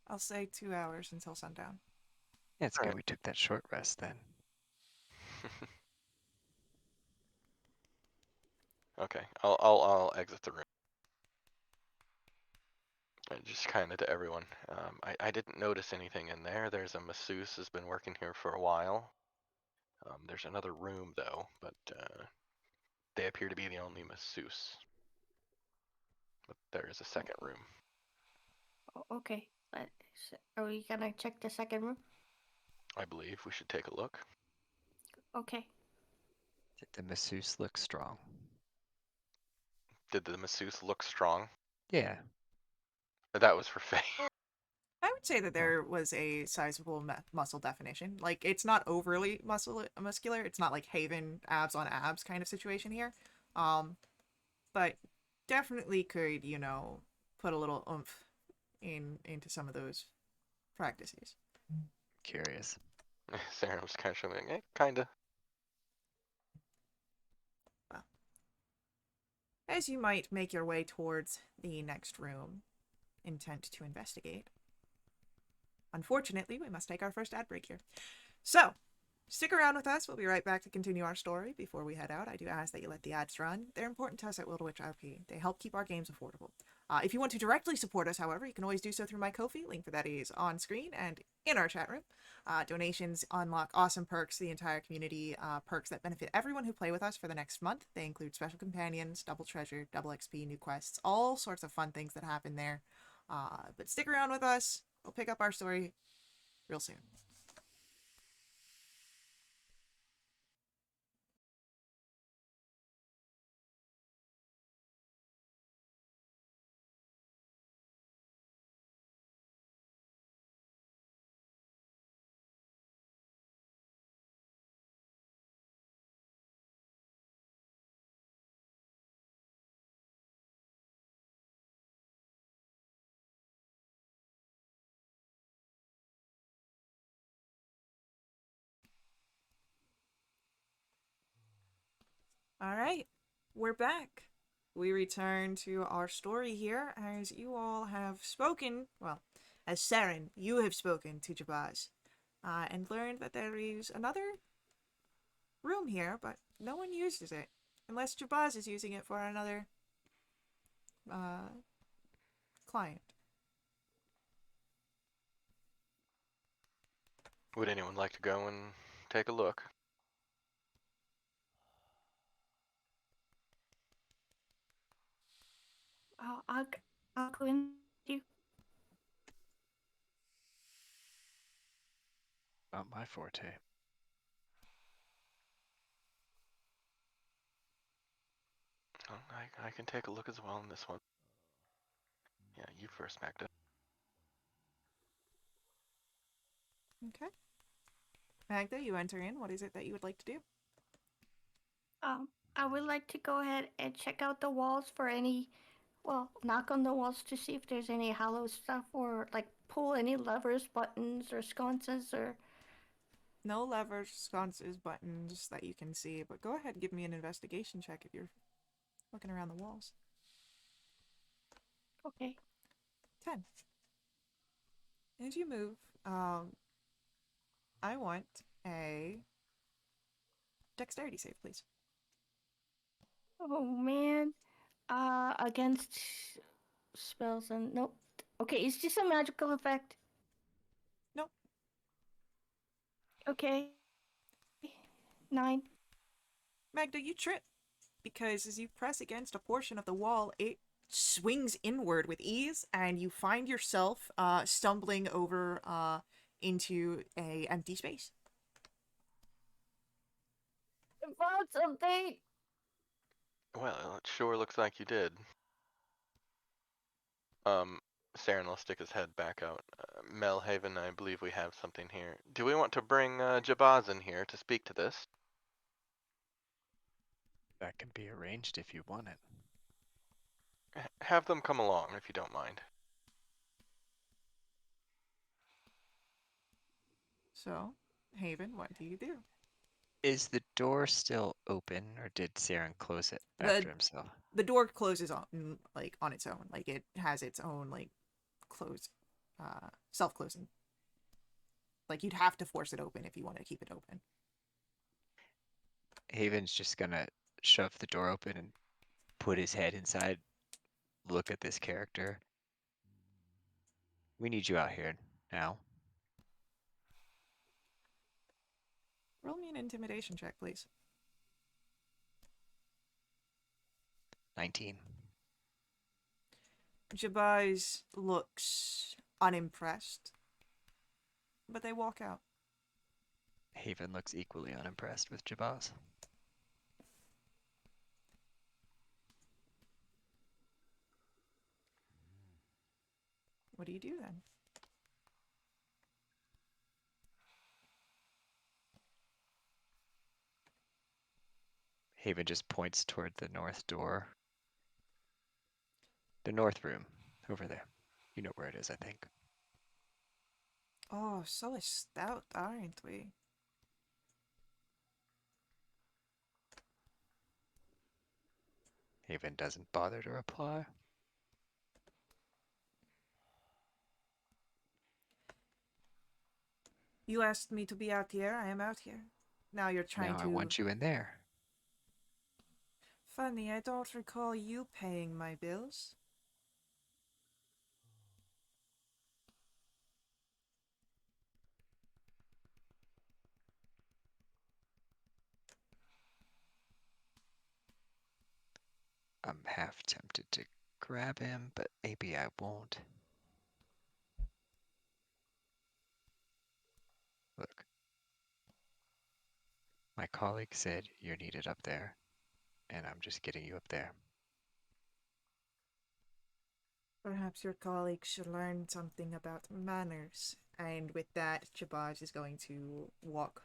I'll say 2 hours until sundown. Yeah, it's All good right. we took that short rest then. Okay, I'll exit the room. Just kind of to everyone. I didn't notice anything in there. There's a masseuse has been working here for a while. There's another room though, but they appear to be the only masseuse. But there is a second room. Okay. Are we gonna check the second room? I believe we should take a look. Okay. Did the masseuse look strong? Did the masseuse look strong? Yeah. That was for Faye. I would say that there was a sizable muscle definition. Like, it's not overly muscular. It's not like Haven abs on abs kind of situation here. But definitely could, put a little oomph into some of those practices. Curious. Sarah was kind of showing, kinda. Well, as you might make your way towards the next room, intent to investigate. Unfortunately, we must take our first ad break here. So, stick around with us. We'll be right back to continue our story. Before we head out, I do ask that you let the ads run. They're important to us at Wildwitch RP. They help keep our games affordable. If you want to directly support us, however, you can always do so through my Ko-fi. Link for that is on screen and in our chat room. Donations unlock awesome perks to the entire community, perks that benefit everyone who play with us for the next month. They include special companions, double treasure, double XP, new quests, all sorts of fun things that happen there. But stick around with us. We'll pick up our story real soon. All right, we're back. We return to our story here as you all have spoken, well, as Saren, you have spoken to Jabaz, and learned that there is another room here, but no one uses it. Unless Jabaz is using it for another uh, client. Would anyone like to go and take a look? I'll go in with you. Not my forte. Oh, I can take a look as well on this one. Yeah, you first, Magda. Okay. Magda, you enter in. What is it that you would like to do? I would like to go ahead and check out the walls for any, well, knock on the walls to see if there's any hollow stuff or like pull any levers, buttons, or sconces or. No levers, sconces, buttons that you can see, but go ahead and give me an investigation check if you're looking around the walls. Okay. 10. As you move, I want a dexterity save, please. Oh man. Against spells and nope. Okay, is this a magical effect? Nope. Okay. 9. Magda, you trip because as you press against a portion of the wall, it swings inward with ease, and you find yourself stumbling over into a empty space. I found something. Well, it sure looks like you did. Saren will stick his head back out. Melhaven, I believe we have something here. Do we want to bring Jabaz in here to speak to this? That can be arranged if you want it. Have them come along, if you don't mind. So, Haven, what do you do? Is the door still open, or did Saren close it The after himself? the door closes on its own. Like it has its own close self-closing. Like you'd have to force it open if you want to keep it open. Haven's just gonna shove the door open and put his head inside, look at this character. We need you out here now. Roll me an intimidation check, please. 19. Jabaz looks unimpressed, but they walk out. Haven looks equally unimpressed with Jabaz. What do you do then? Haven just points toward the north door. The north room, over there. You know where it is, I think. Oh, so stout, aren't we? Haven doesn't bother to reply. You asked me to be out here, I am out here. Now you're trying Now I to... want you in there. Funny, I don't recall you paying my bills. I'm half tempted to grab him, but maybe I won't. Look, my colleague said you're needed up there, and I'm just getting you up there. Perhaps your colleagues should learn something about manners. And with that, Jabaj is going to walk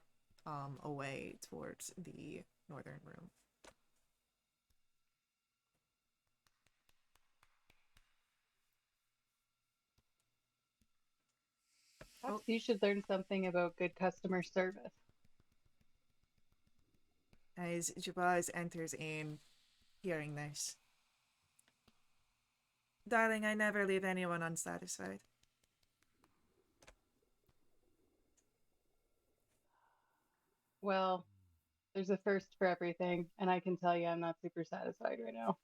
away towards the northern room. Perhaps you should learn something about good customer service. As Jabaz enters in, hearing this. Darling, I never leave anyone unsatisfied. Well, There's a first for everything, and I can tell you I'm not super satisfied right now.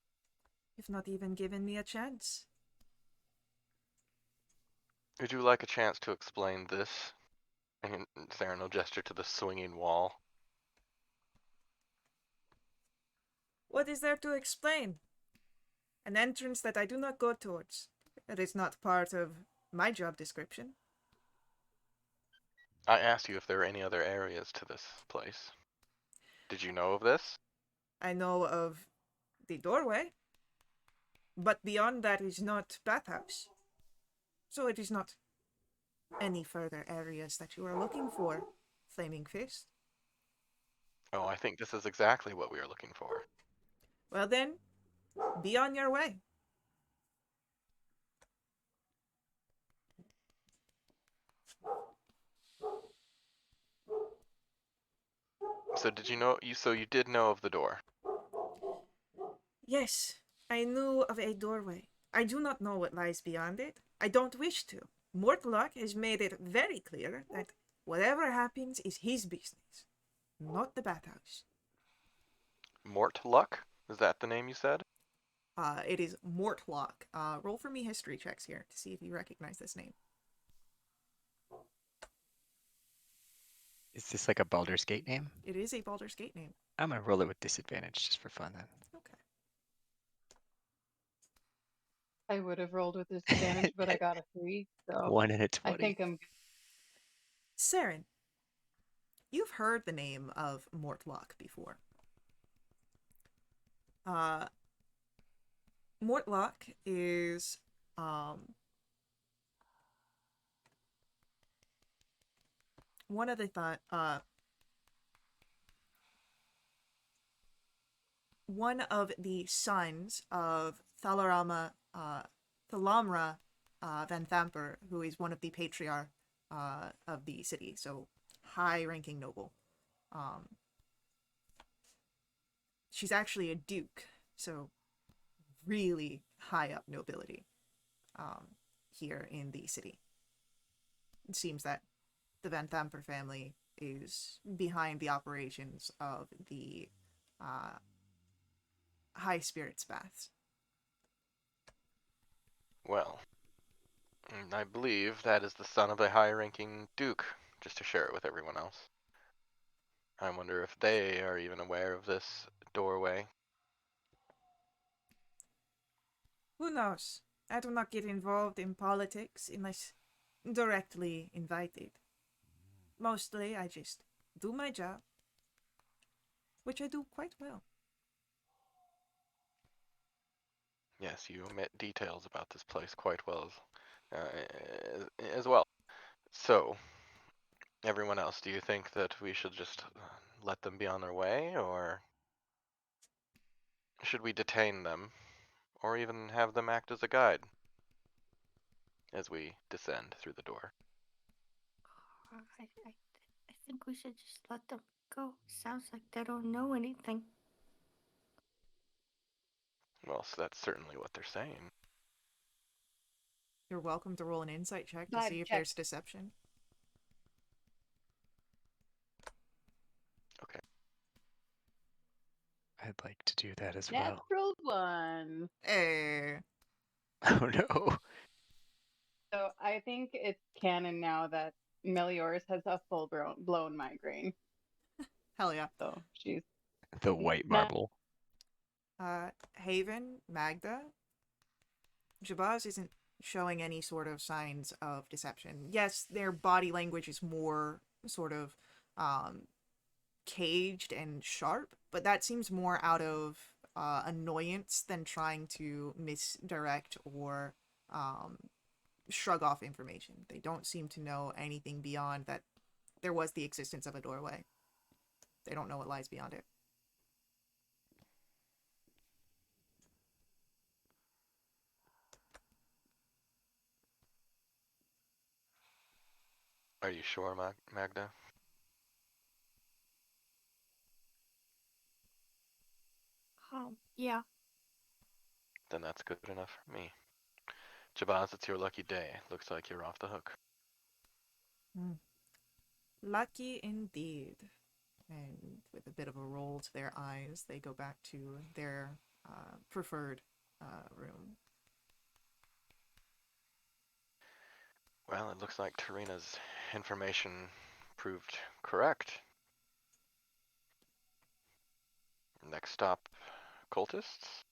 You've not even given me a chance. Would you like a chance to explain this? And Theron will gesture to the swinging wall. What is there to explain? An entrance that I do not go towards. It is not part of my job description. I asked you if there were any other areas to this place. Did you know of this? I know of the doorway, but beyond that is not bathhouse. So it is not any further areas that you are looking for, Flaming Fist. Oh, I think this is exactly what we are looking for. Well then, be on your way. So did you know you did know of the door? Yes, I knew of a doorway. I do not know what lies beyond it. I don't wish to. Mortlock has made it very clear that whatever happens is his business, not the bathhouse. Mortluck? Is that the name you said? It is Mortlock. Roll for me history checks here to see if you recognize this name. Is this like a Baldur's Gate name? It is a Baldur's Gate name. I'm gonna roll it with disadvantage just for fun I would have rolled with disadvantage, but I then. got a 3, so 1 in a I 20. think I'm Saren, you've heard the name of Mortlock before. Uh, Mortlock is one of the one of the sons of Thalamra Van Thamper, who is one of the patriarch of the city, so high-ranking noble. She's actually a duke, so really high up nobility here in the city. It seems that the Van Thamper family is behind the operations of the uh, high spirits baths. Well, I believe that is the son of a high-ranking duke, just to share it with everyone else. I wonder if they are even aware of this doorway. Who knows? I do not get involved in politics unless directly invited. Mostly, I just do my job, which I do quite well. Yes, you omit details about this place quite well as well. So, everyone else, do you think that we should just let them be on their way, or should we detain them, or even have them act as a guide as we descend through the door? I think we should just let them go. Sounds like they don't know anything. Well, so that's certainly what they're saying. You're welcome to roll an insight check to vibe see if check. there's deception. Okay. I'd like to do that as well. Natural 1. Eh. Oh no. So I think it's canon now that Meliors has a full blown migraine. Hell yeah. So she's The white not marble. Haven, Magda, Jabaz isn't showing any sort of signs of deception. Yes, their body language is more sort of caged and sharp, but that seems more out of annoyance than trying to misdirect or shrug off information. They don't seem to know anything beyond that there was the existence of a doorway. They don't know what lies beyond it. Are you sure, Magda? Yeah. Then that's good enough for me. Jabaz, it's your lucky day. Looks like you're off the hook. Lucky indeed. And with a bit of a roll to their eyes, they go back to their preferred room. Well, it looks like Tarina's information proved correct. Next stop, cultists?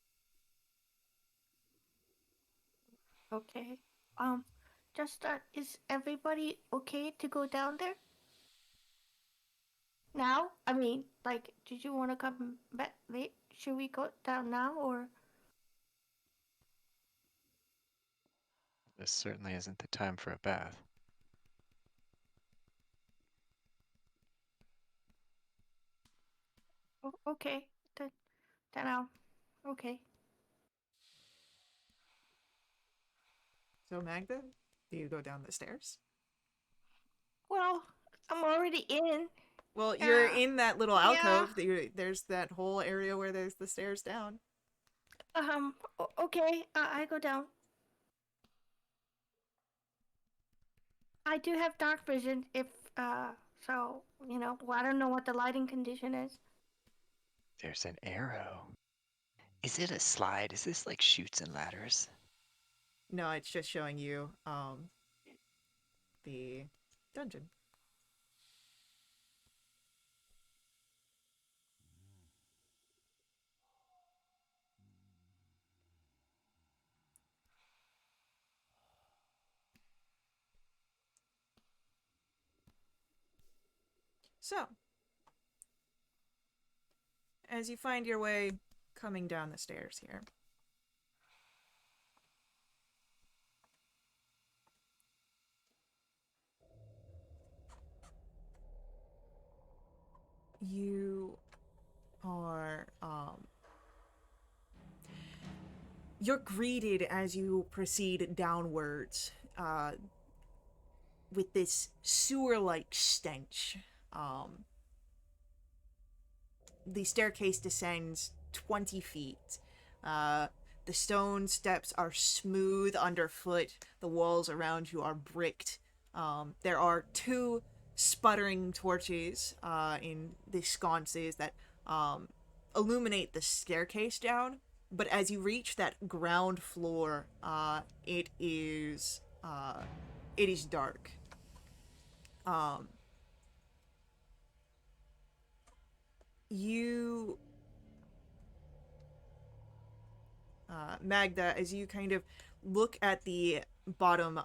Okay. Um, just is everybody okay to go down there now? I mean, like, did you want to come back late? Should we go down now or? This certainly isn't the time for a bath. Oh, okay. Then I'll. Okay. So, Magda, do you go down the stairs? Well, I'm already in. Well, you're Yeah. in that little Yeah. alcove. There's that whole area where there's the stairs down. Okay. I go down. I do have dark vision. If so well, I don't know what the lighting condition is. There's an arrow. Is it a slide? Is this like chutes and ladders? No, it's just showing you the dungeon. So, as you find your way coming down the stairs here, you are you're greeted as you proceed downwards with this sewer-like stench. Um, the staircase descends 20 feet. Uh, the stone steps are smooth underfoot. The walls around you are bricked. There are two sputtering torches in the sconces that illuminate the staircase down. But as you reach that ground floor, it is dark. Um, you Magda, as you kind of look at the bottom,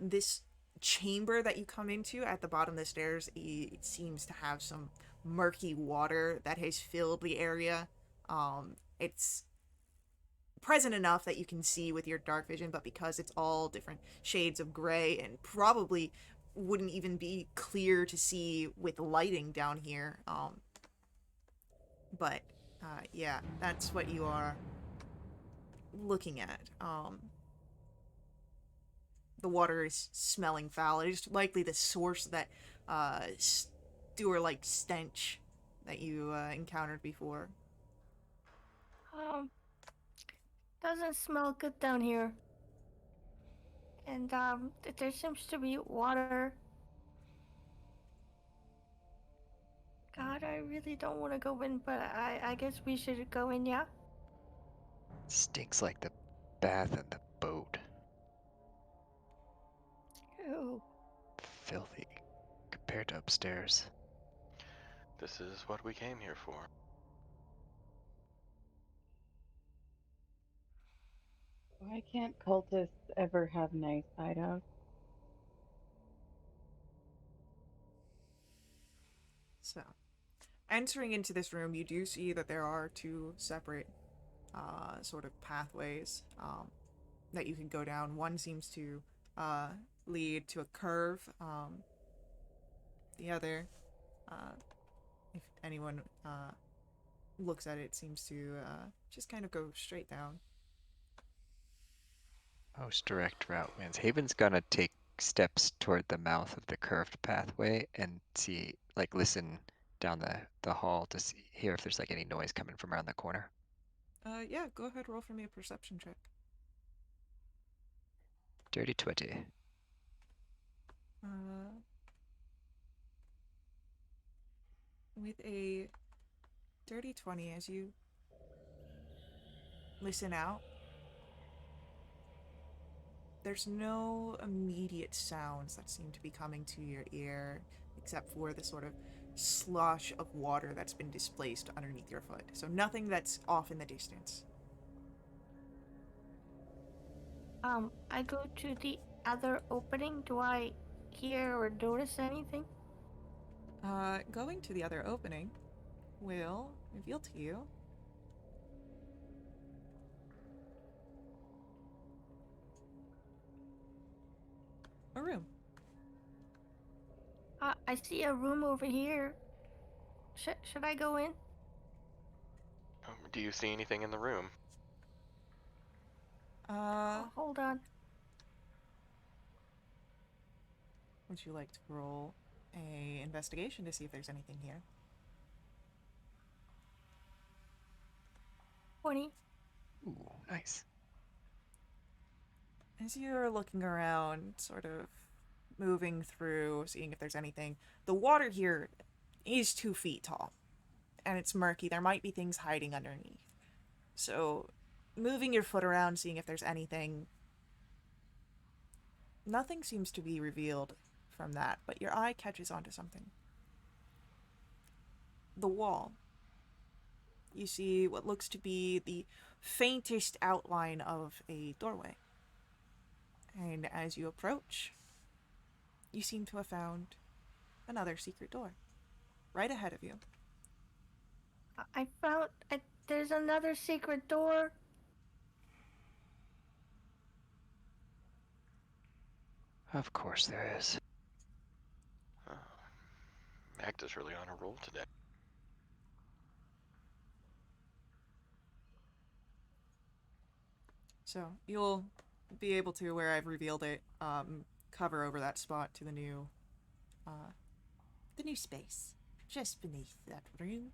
this chamber that you come into at the bottom of the stairs, it seems to have some murky water that has filled the area. It's present enough that you can see with your dark vision, but because it's all different shades of gray and probably wouldn't even be clear to see with lighting down here. But yeah, that's what you are looking at. The water is smelling foul. It is likely the source of that sewer-like stench that you encountered before. Um, doesn't smell good down here. And there seems to be water. God, I really don't want to go in, but I guess we should go in, yeah? Stinks like the bath and the boat. Ew. Filthy compared to upstairs. This is what we came here for. Why can't cultists ever have nice hideouts? So, entering into this room, you do see that there are two separate sort of pathways that you can go down. One seems to uh, lead to a curve. The other, if anyone looks at it, seems to just kind of go straight down. Most direct route wins. Haven's gonna take steps toward the mouth of the curved pathway and see, like, listen down the hall to hear if there's like any noise coming from around the corner. Yeah, go ahead, roll for me a perception check. Dirty 20. Uh, With a dirty 20 as you listen out, there's no immediate sounds that seem to be coming to your ear, except for the sort of slush of water that's been displaced underneath your foot. So nothing that's off in the distance. I go to the other opening. Do I hear or notice anything? Going to the other opening will reveal to you a room. I see a room over here. Should I go in? Do you see anything in the room? Oh, hold on. Would you like to roll a investigation to see if there's anything here? 20. Ooh, nice. As you're looking around, sort of moving through, seeing if there's anything, the water here is 2 feet tall, and it's murky. There might be things hiding underneath. So, moving your foot around, seeing if there's anything, nothing seems to be revealed from that, but your eye catches onto something. The wall. You see what looks to be the faintest outline of a doorway. And as you approach, you seem to have found another secret door right ahead of you. I found. There's another secret door. Of course there is. Oh, Magda's really on a roll today. So you'll be able to, where I've revealed it, cover over that spot to the new space just beneath that room.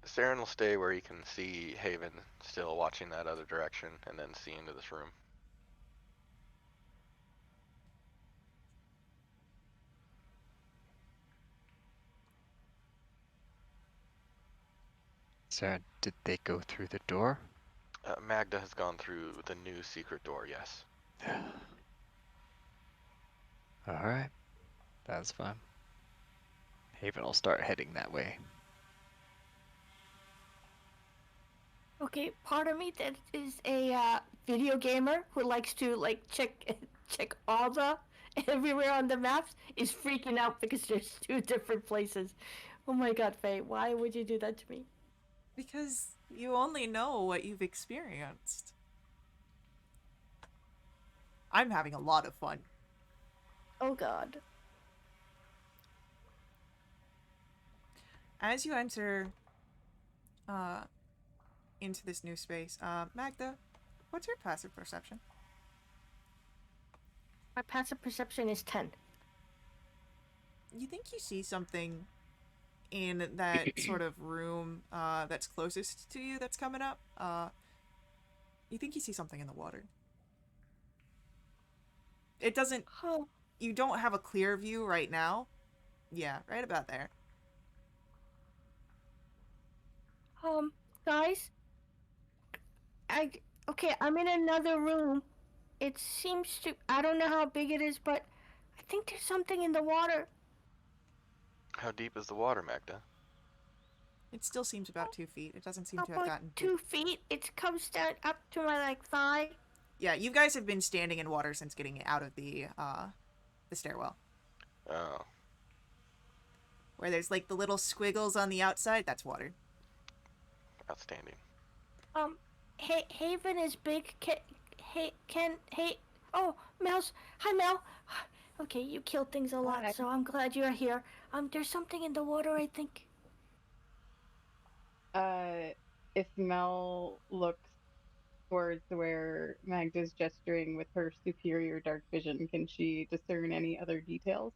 Saren will stay where he can see Haven still watching that other direction, and then see into this room. So, did they go through the door? Magda has gone through the new secret door, yes. Alright, that's fine. Haven will start heading that way. Okay, part of me that is a video gamer who likes to like check all the everywhere on the maps is freaking out because there's 2 different places. Oh my god, Faye, why would you do that to me? Because you only know what you've experienced. I'm having a lot of fun. Oh god. As you enter into this new space, Magda, what's your passive perception? My passive perception is 10. You think you see something in that sort of room that's closest to you that's coming up? You think you see something in the water. It doesn't... Oh. You don't have a clear view right now. Yeah, right about there. Guys, okay, I'm in another room. It seems to, I don't know how big it is, but I think there's something in the water. How deep is the water, Magda? It still seems about 2 feet. It doesn't seem to have About gotten... 2 feet. It comes down up to my like thigh. Yeah, you guys have been standing in water since getting out of the stairwell. Oh. Where there's like the little squiggles on the outside, that's water. Outstanding. Haven is big. Oh, Mel's. Hi, Mel. Okay, you kill things a lot, Hi. so I'm glad you're here. There's something in the water, I think. If Mel looks towards where Magda's gesturing with her superior dark vision, can she discern any other details?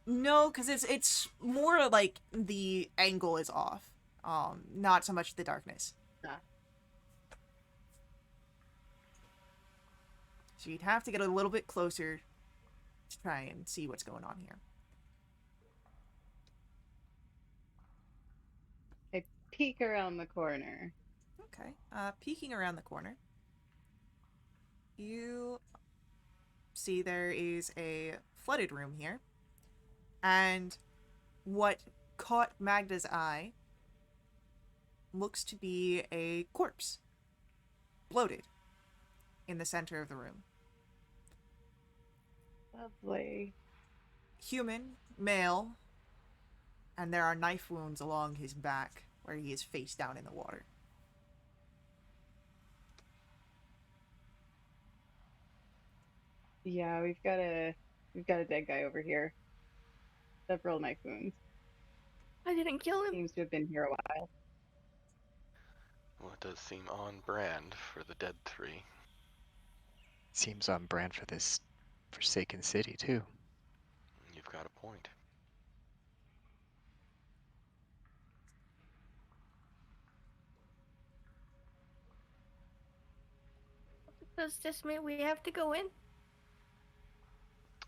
No, because it's more like the angle is off. Not so much the darkness. Ah. So you'd have to get a little bit closer to try and see what's going on here. peek around the corner. Okay. Peeking around the corner, you see there is a flooded room here, and what caught Magda's eye looks to be a corpse, bloated, in the center of the room. Lovely. Human, male, and there are knife wounds along his back where he is face down in the water. Yeah, we've got a dead guy over here. Several knife wounds. I didn't kill him. Seems to have been here a while. Well, it does seem on brand for the dead three. Seems on brand for this forsaken city, too. You've got a point. Does this mean we have to go in?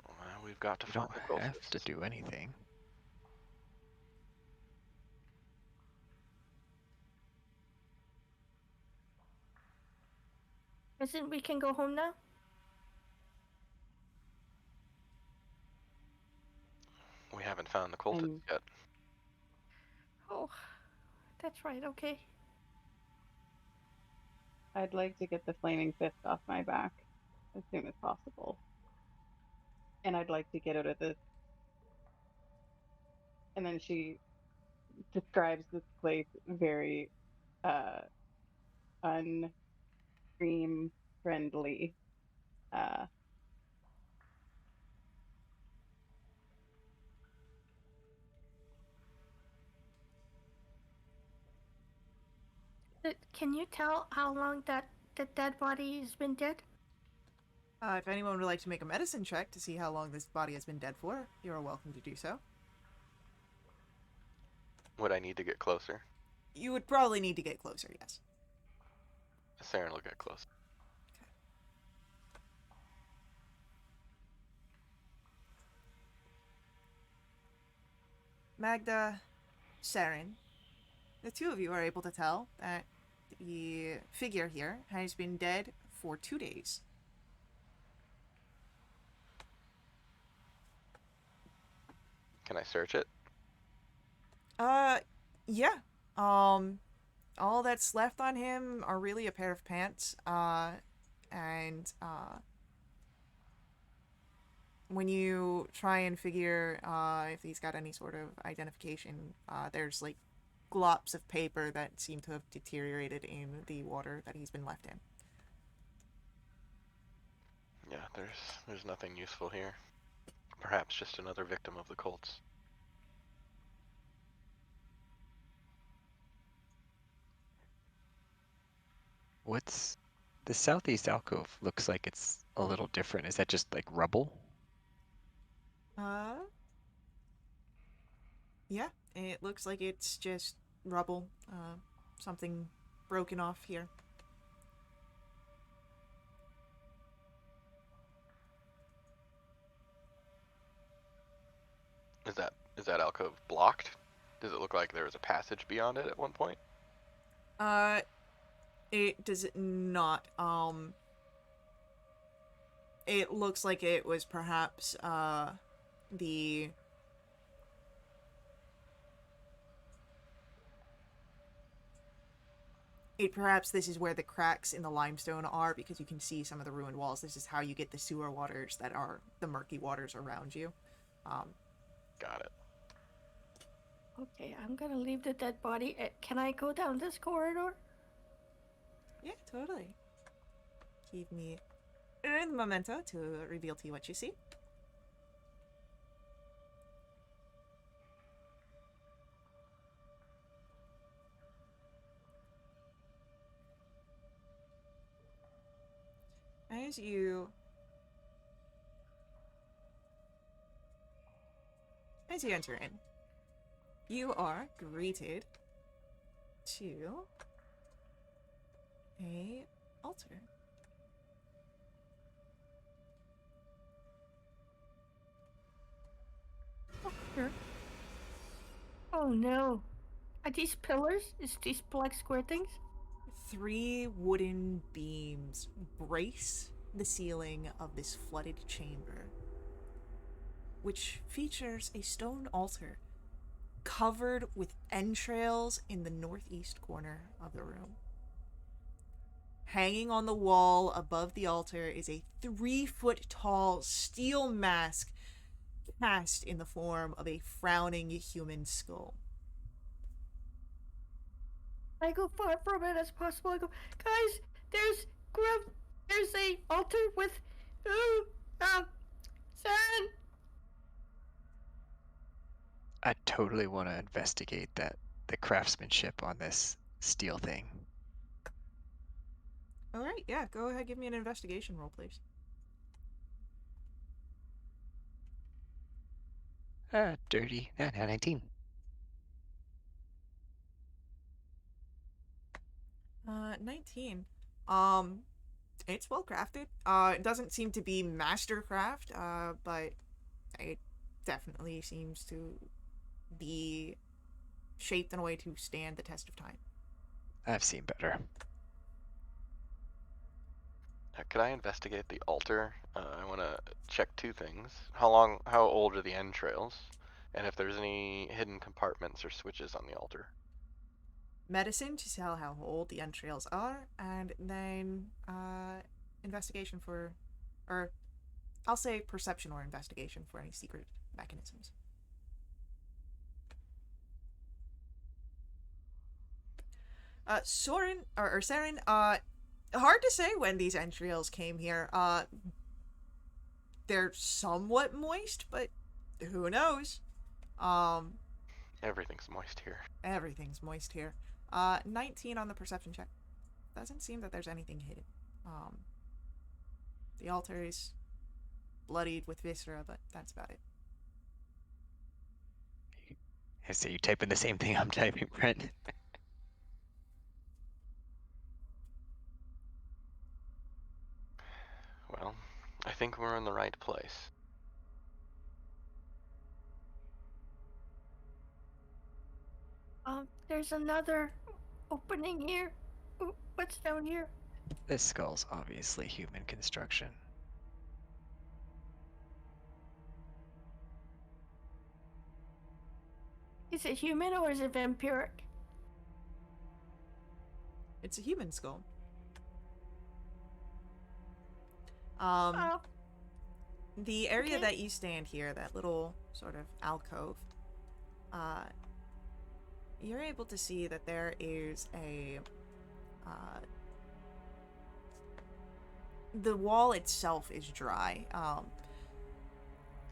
Well, we've got to You find don't the have to culprits. do anything. Isn't we can go home now? We haven't found the culprits I'm yet. Oh, that's right. Okay. I'd like to get the flaming fist off my back as soon as possible. And I'd like to get out of this. And then she describes this place very unscream friendly. Uh, Can you tell how long that dead body has been dead? If anyone would like to make a medicine check to see how long this body has been dead for, you are welcome to do so. Would I need to get closer? You would probably need to get closer, yes. Saren will get close. Magda, Saren, the two of you are able to tell that the figure here has been dead for 2 days. Can I search it? Yeah. All that's left on him are really a pair of pants, and when you try and figure if he's got any sort of identification, there's like glops of paper that seem to have deteriorated in the water that he's been left in. Yeah, there's nothing useful here. Perhaps just another victim of the cults. What's the southeast alcove? Looks like it's a little different. Is that just like rubble? Uh, yeah, it looks like it's just rubble, something broken off here. Is that alcove blocked? Does it look like there was a passage beyond it at one point? Uh, it does not. It looks like it was perhaps, the... Perhaps this is where the cracks in the limestone are, because you can see some of the ruined walls. This is how you get the sewer waters that are the murky waters around you. Got it. Okay, I'm gonna leave the dead body. Can I go down this corridor? Yeah, totally. Give me a memento to reveal to you what you see. As you enter in, you are greeted to a altar. Sure. Oh no. Are these pillars? Is these black square things? 3 wooden beams brace the ceiling of this flooded chamber, which features a stone altar covered with entrails in the northeast corner of the room. Hanging on the wall above the altar is a 3-foot tall steel mask cast in the form of a frowning human skull. I go far from it as possible. I go, guys, there's a altar with, Saren. I totally want to investigate the craftsmanship on this steel thing. All right, yeah, go ahead, give me an investigation roll, please. Dirty. 19. 19. It's well crafted. It doesn't seem to be mastercraft, but it definitely seems to be shaped in a way to stand the test of time. I've seen better. Could I investigate the altar? I want to check 2 things. How old are the entrails? And if there's any hidden compartments or switches on the altar. Medicine to tell how old the entrails are, and then investigation for, or I'll say perception or investigation for any secret mechanisms. Soren, or Saren, hard to say when these entrails came here. They're somewhat moist, but who knows? Everything's moist here. Everything's moist here. 19 on the perception check. Doesn't seem that there's anything hidden. The altar is bloodied with viscera, but that's about it. I say you typing the same thing I'm typing, Brent. Well, I think we're in the right place. There's another opening here. Ooh, what's down here? This skull's obviously human construction. Is it human or is it vampiric? It's a human skull. Oh, The area okay. that you stand here, that little sort of alcove, you're able to see that there is the wall itself is dry,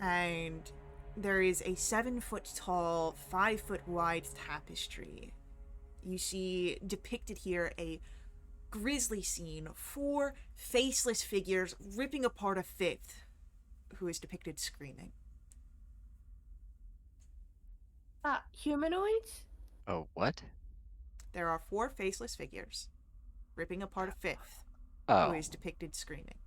and there is a 7-foot tall, 5-foot wide tapestry. You see depicted here a grisly scene, 4 faceless figures ripping apart a 5th, who is depicted screaming. Humanoids? Oh, what? There are 4 faceless figures ripping apart a 5th, Oh, who is depicted screaming.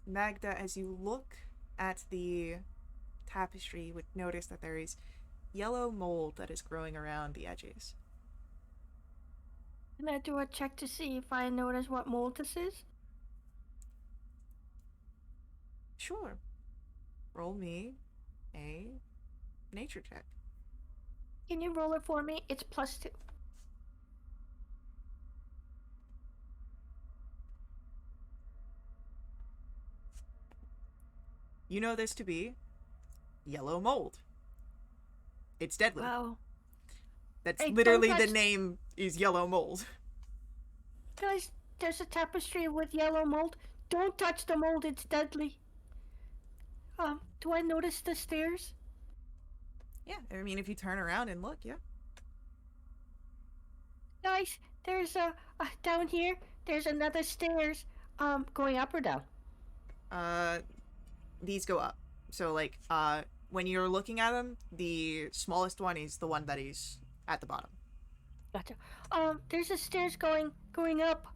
Magda, as you look at the tapestry, you would notice that there is yellow mold that is growing around the edges. Can I do a check to see if I notice what mold this is? Sure. Roll me a nature check. Can you roll it for me? It's +2. You know this to be yellow mold. It's deadly. Wow. That's Hey, literally don't the touch- name is yellow mold. Guys, there's a tapestry with yellow mold. Don't touch the mold, it's deadly. Do I notice the stairs? Yeah, I mean, if you turn around and look, yeah. Guys, there's down here, there's another stairs. Going up or down? These go up. So, like, when you're looking at them, the smallest one is the one that is at the bottom. Gotcha. There's a stairs going up.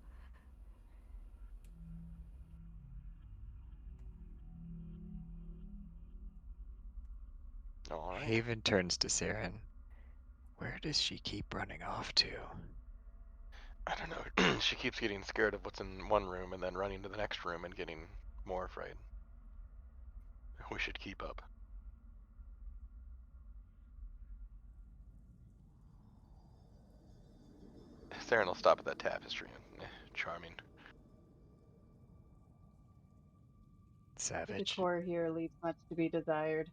All right. Haven turns to Saren. Where does she keep running off to? I don't know. She keeps getting scared of what's in one room and then running to the next room and getting more afraid. We should keep up. Saren will stop at that tapestry and charming. The Savage. decor here leaves much to be desired.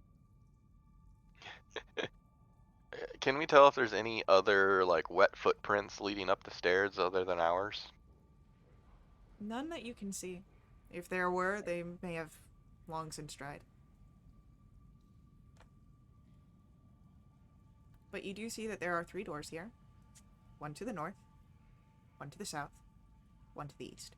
Can we tell if there's any other like wet footprints leading up the stairs other than ours? None that you can see. If there were, they may have long since dried. But you do see that there are 3 doors here. One to the north, one to the south, one to the east.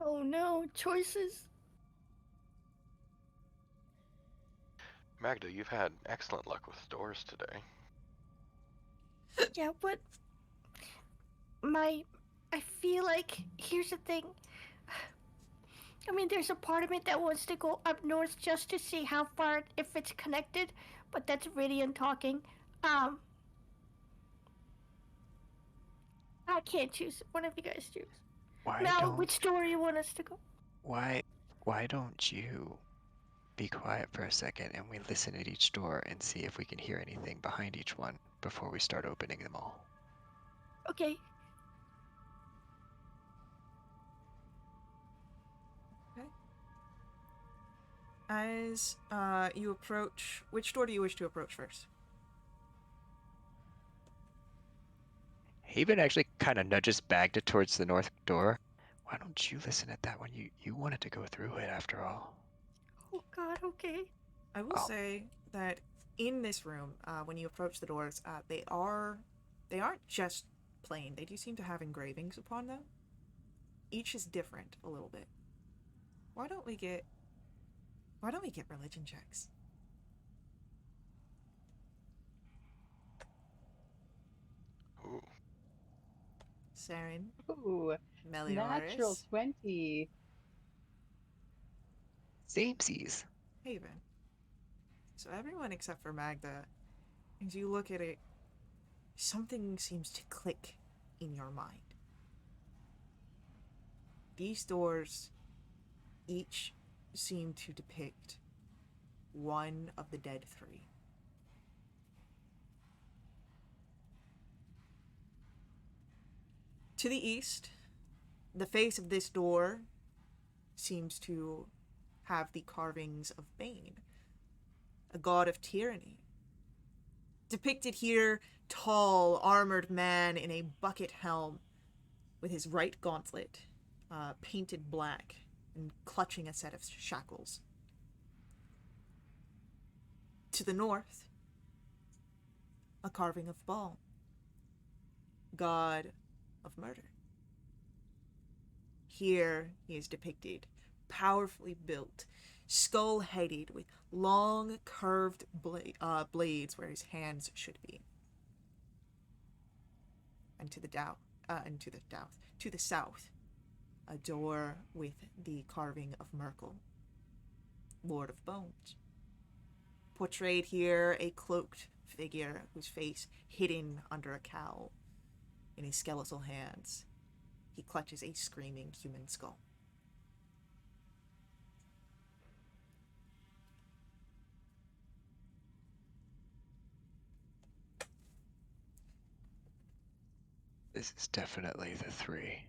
Oh no, choices. Magda, you've had excellent luck with doors today. Yeah, but I feel like, here's the thing. I mean, there's a part of it that wants to go up north just to see how far, if it's connected, but that's Viridian talking. I can't choose. One of you guys choose. Which door you want us to go? Why don't you be quiet for a second and we listen at each door and see if we can hear anything behind each one before we start opening them all? Okay. Okay. As you approach, which door do you wish to approach first? Haven actually kind of nudges Bagda towards the north door. Why don't you listen at that one? You wanted to go through it after all. Oh God. Okay. I will say that in this room, when you approach the doors, they aren't just plain. They do seem to have engravings upon them. Each is different a little bit. Why don't we get religion checks? Ooh. Saren, Ooh, natural Melioris, 20. Samesies. Haven. So everyone except for Magda, as you look at it, something seems to click in your mind. These doors each seem to depict one of the dead 3. To the east, the face of this door seems to have the carvings of Bane, a god of tyranny. Depicted here, tall, armored man in a bucket helm with his right gauntlet painted black and clutching a set of shackles. To the north, a carving of Baal, god of murder. Here he is depicted, powerfully built, skull-headed with long curved blades where his hands should be. And to the south, a door with the carving of Merkel, Lord of Bones. Portrayed here, a cloaked figure whose face hidden under a cowl. In his skeletal hands, he clutches a screaming human skull. This is definitely the 3.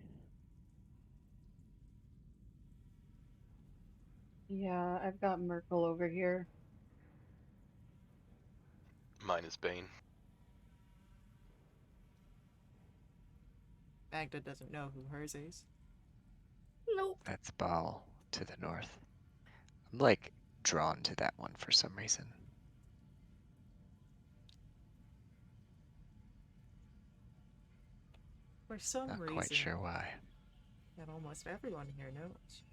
Yeah, I've got Merkel over here. Mine is Bane. Magda doesn't know who hers is. Nope. That's Baal to the north. I'm like drawn to that one for some reason. For some Not reason, quite sure why. that almost everyone here knows.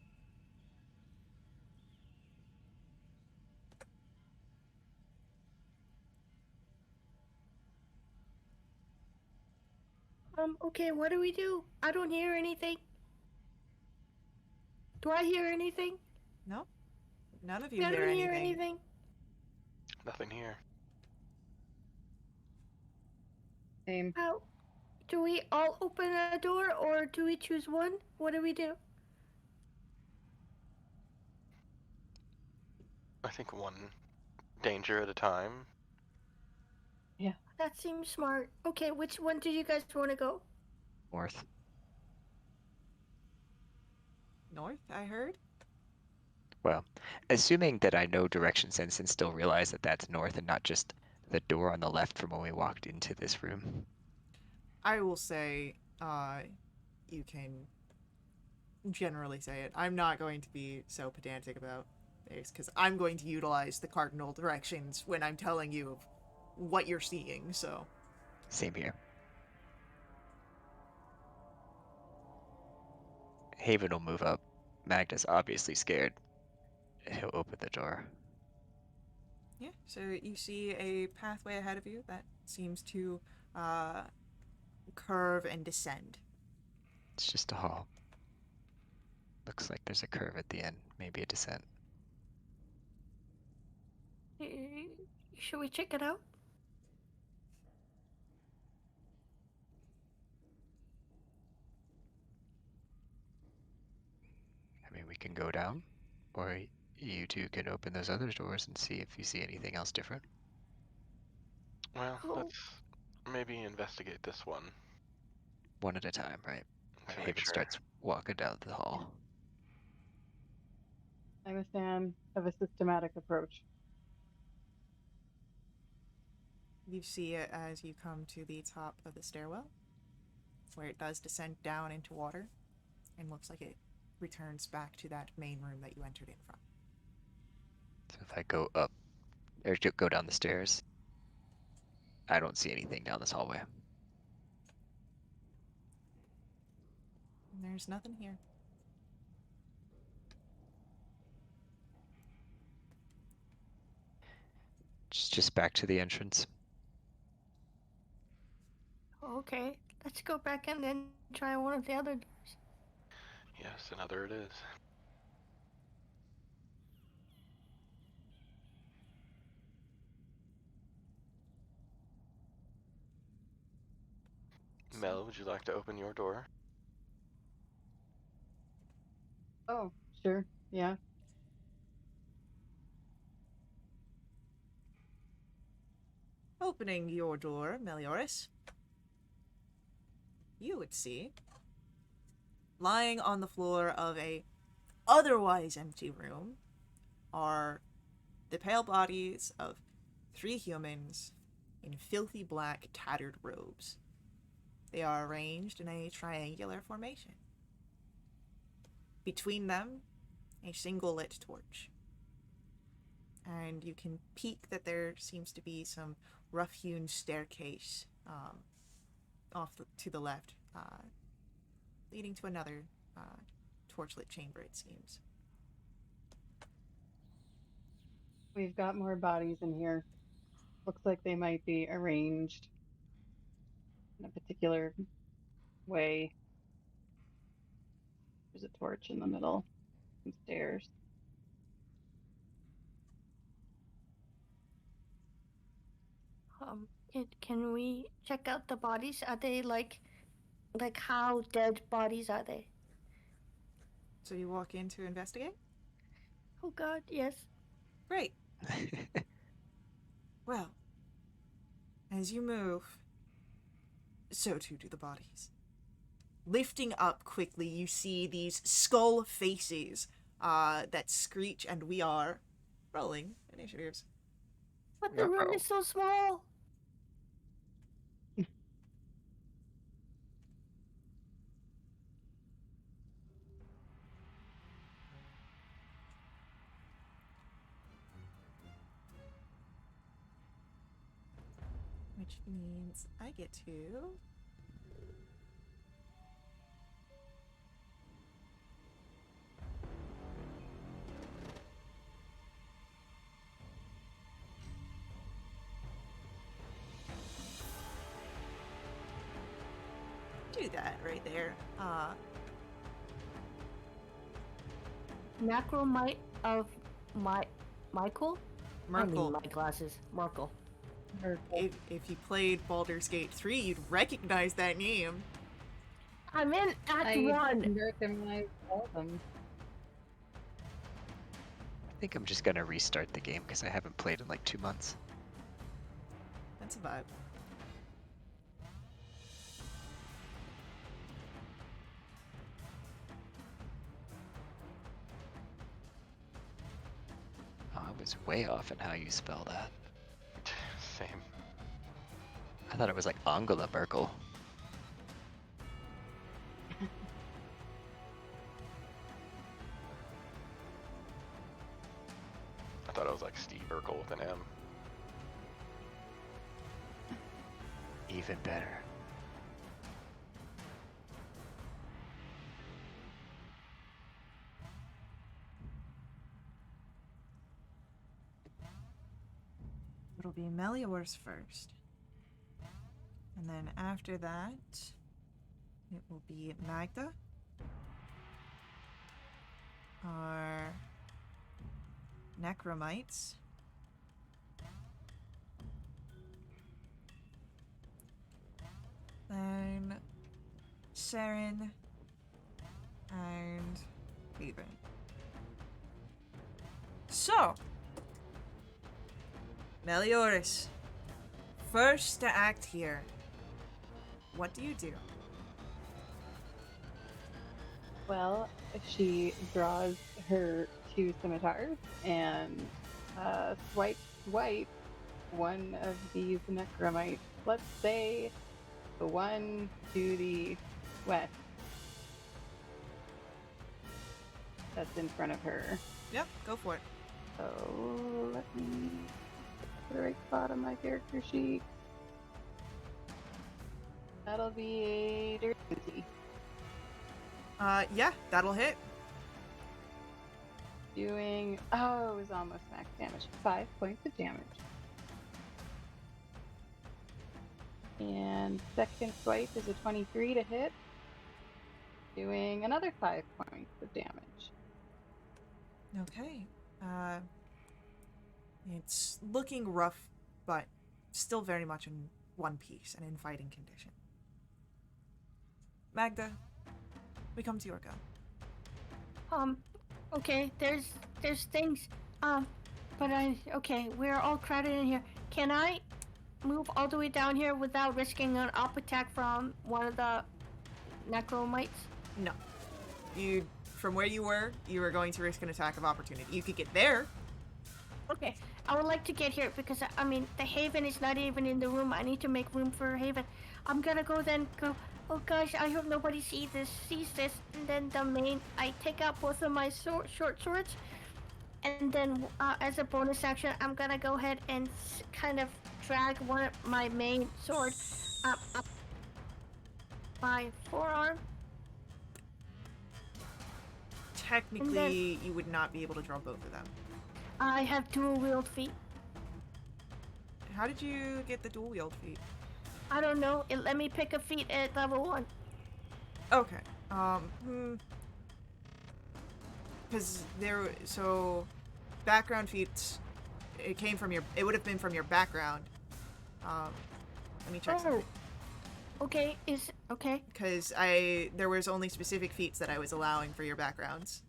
Okay, what do we do? I don't hear anything. Do I hear anything? No, none of you I hear don't hear anything. anything. Nothing here. Same. How do we all open a door, or do we choose one? What do we do? I think one danger at a time. Yeah. That seems smart. Okay, which one do you guys want to go? North. North, I heard. Well, assuming that I know direction sense and still realize that that's north and not just the door on the left from when we walked into this room. I will say, you can generally say it. I'm not going to be so pedantic about this because I'm going to utilize the cardinal directions when I'm telling you of what you're seeing. So Same here. Haven will move up. Magda's obviously scared. He'll open the door. yeah, so you see a pathway ahead of you that seems to uh, curve and descend. It's just a hall. Looks like there's a curve at the end, maybe a descent. Should we check it out? I mean, we can go down, or you two can open those other doors and see if you see anything else different. Well, Oh, let's maybe investigate this one One at a time, right? to make Haven sure. starts walking down the hall. I'm a fan of a systematic approach. You see it as you come to the top of the stairwell, where it does descend down into water, and looks like it returns back to that main room that you entered in from. So if I go up, or go down the stairs, I don't see anything down this hallway. And there's nothing here. Just back to the entrance. okay. Let's go back and then try one of the other doors. Yes, another it is. Mel, would you like to open your door? Oh, sure. Yeah. Opening your door, Melioras, you would see, lying on the floor of a otherwise empty room, are the pale bodies of 3 humans in filthy black tattered robes. They are arranged in a triangular formation. Between them, a single lit torch. And you can peek that there seems to be some rough-hewn staircase to the left, leading to another torchlit chamber, it seems. We've got more bodies in here. Looks like they might be arranged in a particular way. There's a torch in the middle, some stairs. Can we check out the bodies? Are they like how dead bodies are they? So you walk in to investigate? Oh God, yes. Great. Well, as you move, so too do the bodies. Lifting up quickly, you see these skull faces that screech, and we are rolling initiatives. But the room is so small. Which means I get to do that right there. Macro might of my Michael? I mean Merkel. my glasses. Merkel. Merkel. If you played Baldur's Gate 3, you'd recognize that name. I'm in Act I 1. recognize all of them. I think I'm just gonna restart the game because I haven't played in like 2 months. That's a vibe. Oh, I was way off in how you spell that. Same. I thought it was like Angela Merkel. I thought it was like Steve Urkel with an M. Even better. It'll be Melior's first. And then after that, it will be Magda. Our Necromites. Then Saren and Haven. So, Melioris, first to act here. What do you do? Well, she draws her 2 scimitars and swipe one of these necromites. Let's say the one to the west. That's in front of her. Yep, go for it. So let me put the right spot on my character sheet. That'll be a dirty 20. Yeah, that'll hit. Doing, it was almost max damage. 5 points of damage. And second swipe is a 23 to hit. Doing another 5 points of damage. Okay. It's looking rough, but still very much in one piece and in fighting condition. Magda, we come to your go. Okay, there's things. Okay, we're all crowded in here. Can I move all the way down here without risking an up attack from one of the necromites? No. From where you were going to risk an attack of opportunity. You could get there. Okay, I would like to get here because I mean the Haven is not even in the room. I need to make room for Haven. I'm gonna go. Oh gosh, I hope nobody sees this, and then I take out both of my short swords, and then as a bonus action, I'm gonna go ahead and kind of drag one of my main sword up my forearm. Technically, you would not be able to draw both of them. I have dual wield feet. How did you get the dual wield feat? I don't know. It let me pick a feat at level 1. Okay. Because background feats, it would have been from your background. Let me check something. Okay, okay. Because there was only specific feats that I was allowing for your backgrounds.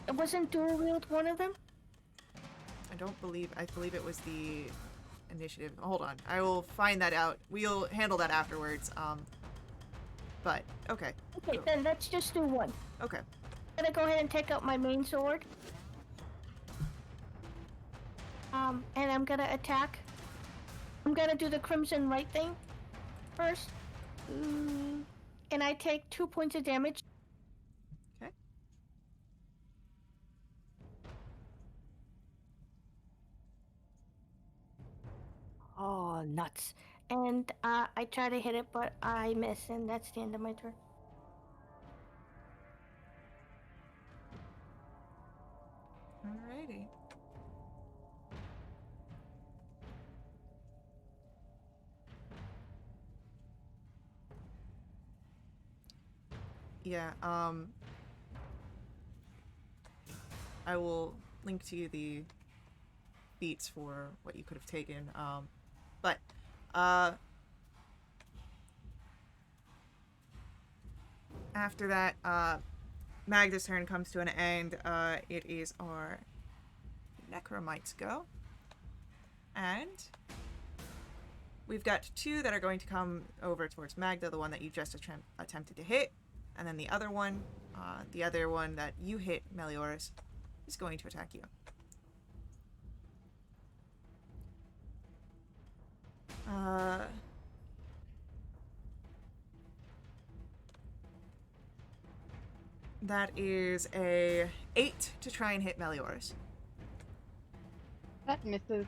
Wasn't dual wield one of them? I believe it was the initiative. Hold on. I will find that out. We'll handle that afterwards. But, okay. Okay, then let's just do one. Okay. I'm gonna go ahead and take out my main sword. And I'm gonna attack. I'm gonna do the Crimson Right thing first. And I take 2 points of damage. Okay. Oh, nuts. And I try to hit it, but I miss, and that's the end of my turn. Alrighty. Yeah, I will link to you the beats for what you could have taken. But after that, Magda's turn comes to an end. It is our Necromites go. And we've got 2 that are going to come over towards Magda, the one that you just attempted to hit. And then the other one that you hit, Melioras, is going to attack you. That is a 8 to try and hit Melioras. That misses.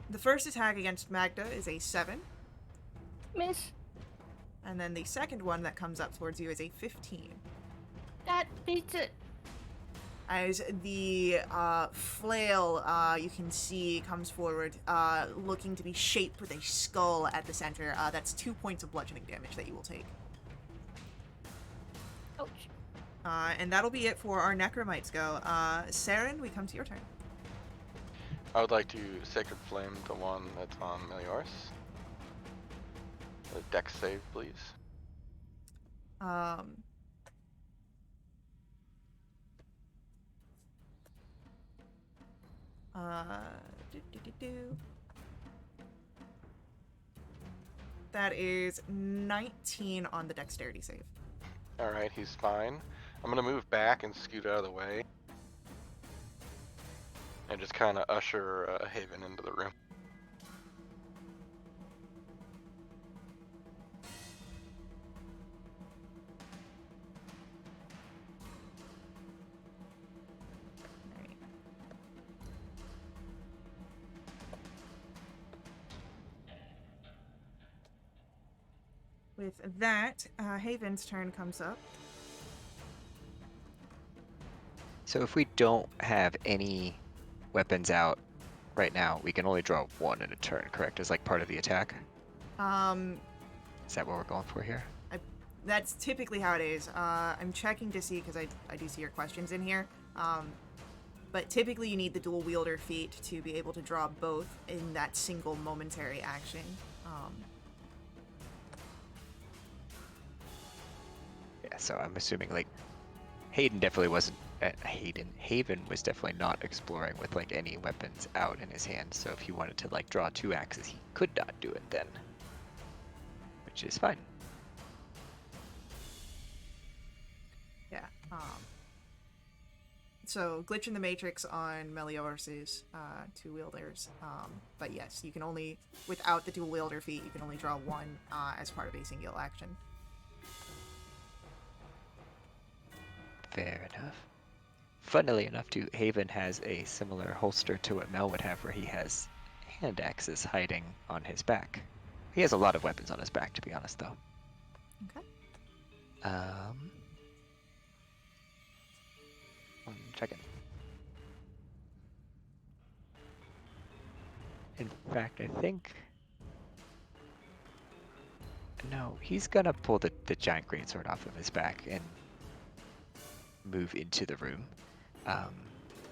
The first attack against Magda is a 7. Miss, And then the second one that comes up towards you is a 15. that beats it. As the flail you can see comes forward, looking to be shaped with a skull at the center. That's 2 points of bludgeoning damage that you will take. Ouch. And that'll be it for our Necromites go. Saren, we come to your turn. I would like to Sacred Flame the one that's on Melioras. The dex save, please. Do. That is 19 on the dexterity save. Alright, he's fine. I'm gonna move back and scoot out of the way. And just kind of usher Haven into the room. Alright. With that, Haven's turn comes up. So if we don't have any weapons out right now, we can only draw 1 in a turn, correct? As like part of the attack? Is that what we're going for here? That's typically how it is. I'm checking to see because I do see your questions in here. But typically you need the dual wielder feat to be able to draw both in that single momentary action. Yeah, so I'm assuming like Haven was definitely not exploring with like any weapons out in his hand. So if he wanted to like draw 2 axes, he could not do it then, which is fine. Yeah. So glitch in the matrix on Melioras' 2 wielders. But yes, you can only, without the dual wielder feat, you can only draw 1 as part of a single action. Fair enough. Funnily enough, too, Haven has a similar holster to what Mel would have, where he has hand axes hiding on his back. He has a lot of weapons on his back, to be honest, though. Okay. One second. In fact, I think... No, he's gonna pull the giant greatsword off of his back and move into the room. Let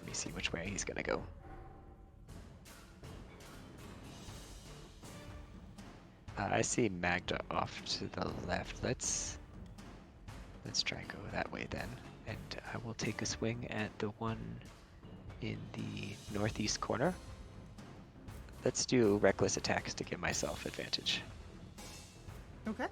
me see which way he's gonna go. I see Magda off to the left. Let's try and go that way then. And I will take a swing at the one in the northeast corner. Let's do reckless attacks to give myself advantage. Okay.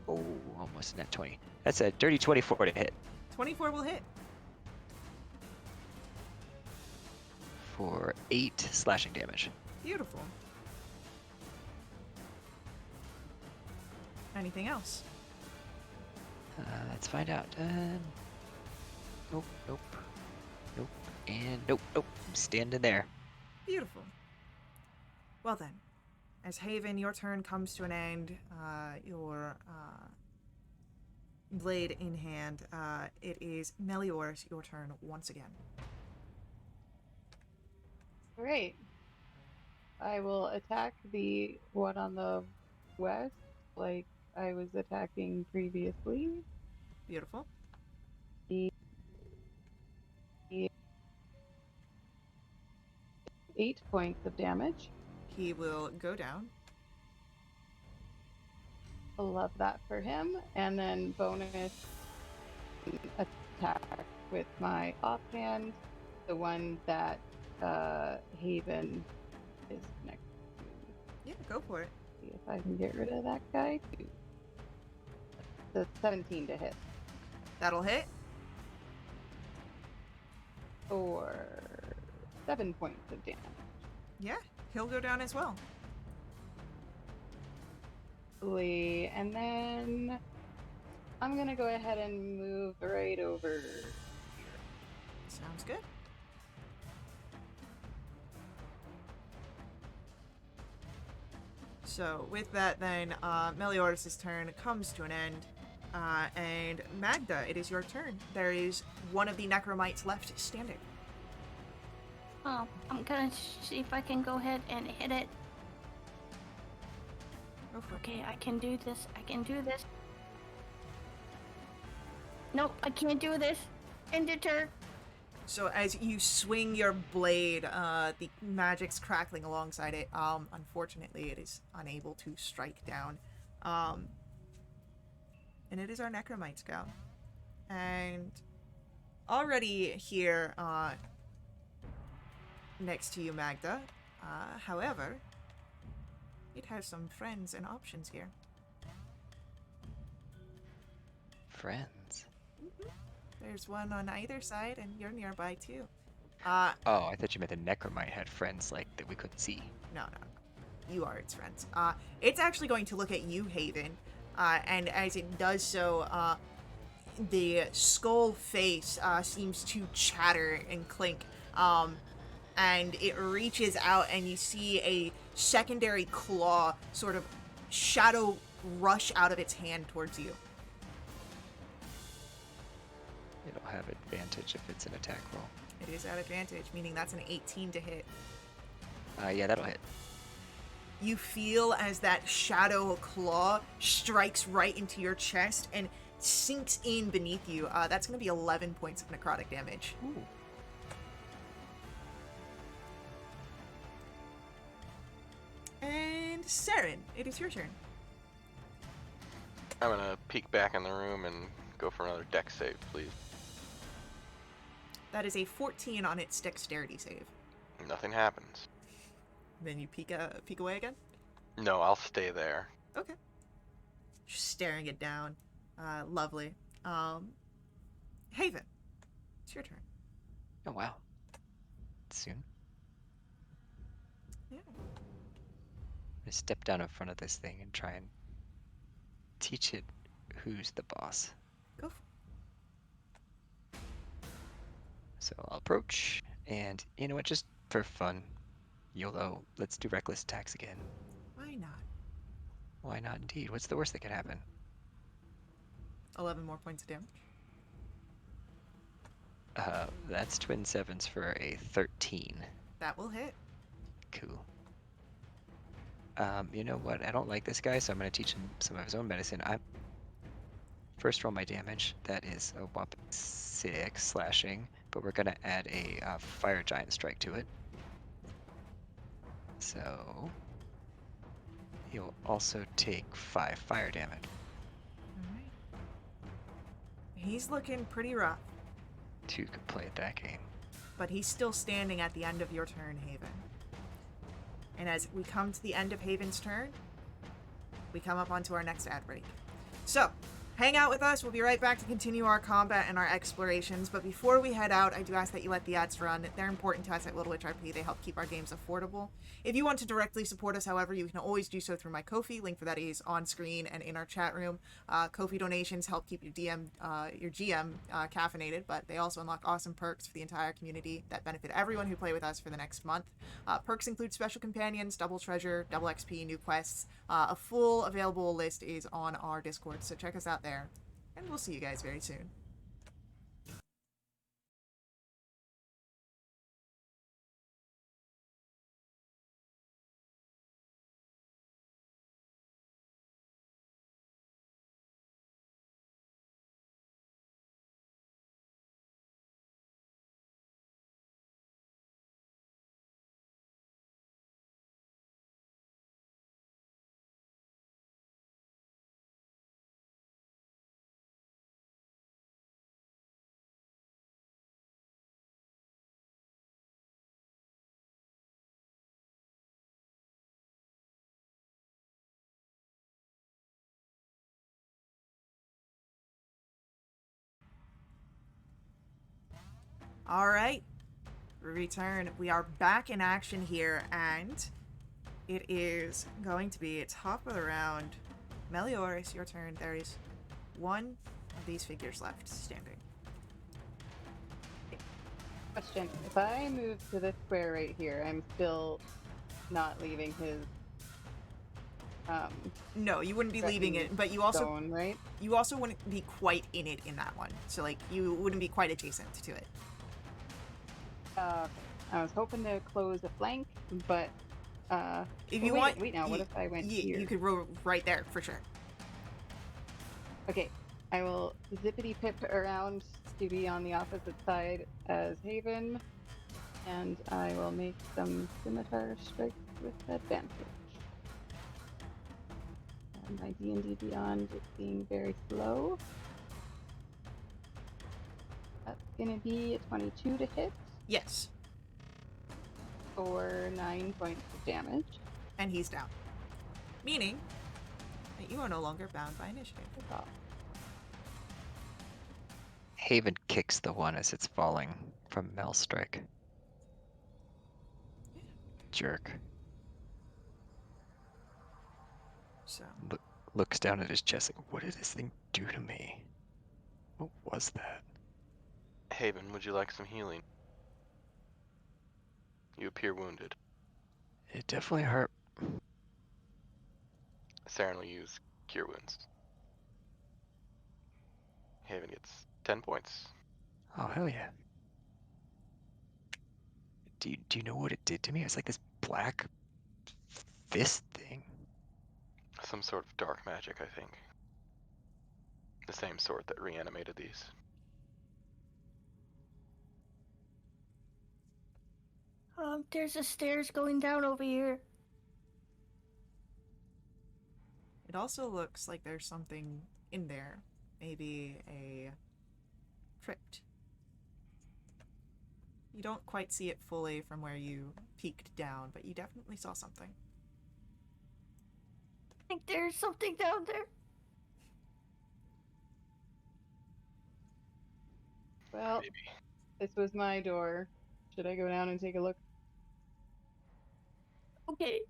Oh, almost net 20. That's a dirty 24 to hit 24 will hit. for 8 slashing damage. Beautiful. Anything else? Let's find out. Nope, nope, nope, and nope, nope. I'm standing there. Beautiful. Well then, as Haven, your turn comes to an end, your blade in hand, it is Melioras, your turn once again. Great. I will attack the one on the west like I was attacking previously. Beautiful. The 8 points of damage. He will go down. Love that for him. And then bonus attack with my offhand, the one that Haven is next to. Yeah, go for it. See if I can get rid of that guy too. The 17 to hit. That'll hit. For 7 points of damage. Yeah, he'll go down as well. And then I'm gonna go ahead and move right over. Sounds good. So with that then, Meliodas' turn comes to an end. And Magda, it is your turn. There is one of the necromites left standing. Oh, I'm gonna see if I can go ahead and hit it. Go for it. Okay, I can do this. I can do this. Nope, I can't do this. End your turn. So as you swing your blade, the magic's crackling alongside it. Unfortunately, it is unable to strike down. And it is our necromite's go. And already here, next to you, Magda. However, it has some friends and options here. Friends. There's one on either side, and you're nearby too. Oh, I thought you meant the necromite had friends like that we couldn't see. No. You are its friends. It's actually going to look at you, Haven. And as it does so, the skull face seems to chatter and clink. And it reaches out, and you see a secondary claw sort of shadow rush out of its hand towards you. It'll have advantage if it's an attack roll. It is at advantage, meaning that's an 18 to hit. Yeah, that'll hit. You feel as that shadow claw strikes right into your chest and sinks in beneath you. That's going to be 11 points of necrotic damage. Ooh. And Saren, it is your turn. I'm gonna peek back in the room and go for another dex save, please. That is a 14 on its dexterity save. Nothing happens. Then you peek away again? No, I'll stay there. Okay. Just staring it down. Lovely. Haven, it's your turn. Oh, wow. Soon. Yeah. I'm gonna step down in front of this thing and try and teach it who's the boss. Go So I'll approach, and you know what, just for fun, YOLO, let's do reckless attacks again. Why not? Why not indeed? What's the worst that could happen? 11 more points of damage. That's twin sevens for a 13. That will hit. Cool. You know what? I don't like this guy, so I'm going to teach him some of his own medicine. I first roll my damage. That is a whopping 6 slashing, but we're going to add a fire giant strike to it. So he'll also take 5 fire damage. Alright. He's looking pretty rough, 2 could play at that game. but he's still standing at the end of your turn, Haven. And as we come to the end of Haven's turn, we come up onto our next ad break. So, hang out with us. We'll be right back to continue our combat and our explorations. But before we head out, I do ask that you let the ads run. They're important to us at Little Witch RP. They help keep our games affordable. If you want to directly support us, however, you can always do so through my Ko-fi. Link for that is on screen and in our chat room. Ko-fi donations help keep your GM caffeinated, but they also unlock awesome perks for the entire community that benefit everyone who play with us for the next month. Perks include special companions, double treasure, double XP, new quests. A full available list is on our Discord, so check us out there. And we'll see you guys very soon. All right. Return. We are back in action here, and it is going to be top of the round. Melior, it's your turn. There is one of these figures left standing. Question: if I move to this square right here, I'm still not leaving his No, you wouldn't be leaving it, but you also zone, right? wouldn't be quite in it in that one. So like you wouldn't be quite adjacent to it. I was hoping to close a flank, but If you wait now. What if I went here? You could roll right there for sure. Okay, I will zippity pip around to be on the opposite side as Haven, and I will make some scimitar strikes with advantage. And my D&D Beyond is being very slow. That's gonna be a 22 to hit Yes, for 9 points of damage. and he's down. Meaning that you are no longer bound by initiative. Oh, Haven kicks the one as it's falling from Melstrike. Jerk. So Looks down at his chest like, what did this thing do to me? What was that? Haven, would you like some healing? You appear wounded. It definitely hurt. Saren will use Cure Wounds. Haven gets 10 points. Oh, hell yeah. Do you know what it did to me? It's like this black fist thing. Some sort of dark magic, I think. The same sort that reanimated these. There's a stairs going down over here. it also looks like there's something in there. Maybe a crypt. You don't quite see it fully from where you peeked down, but you definitely saw something. I think there's something down there. well, Maybe. this was my door. Should I go down and take a look? Okay.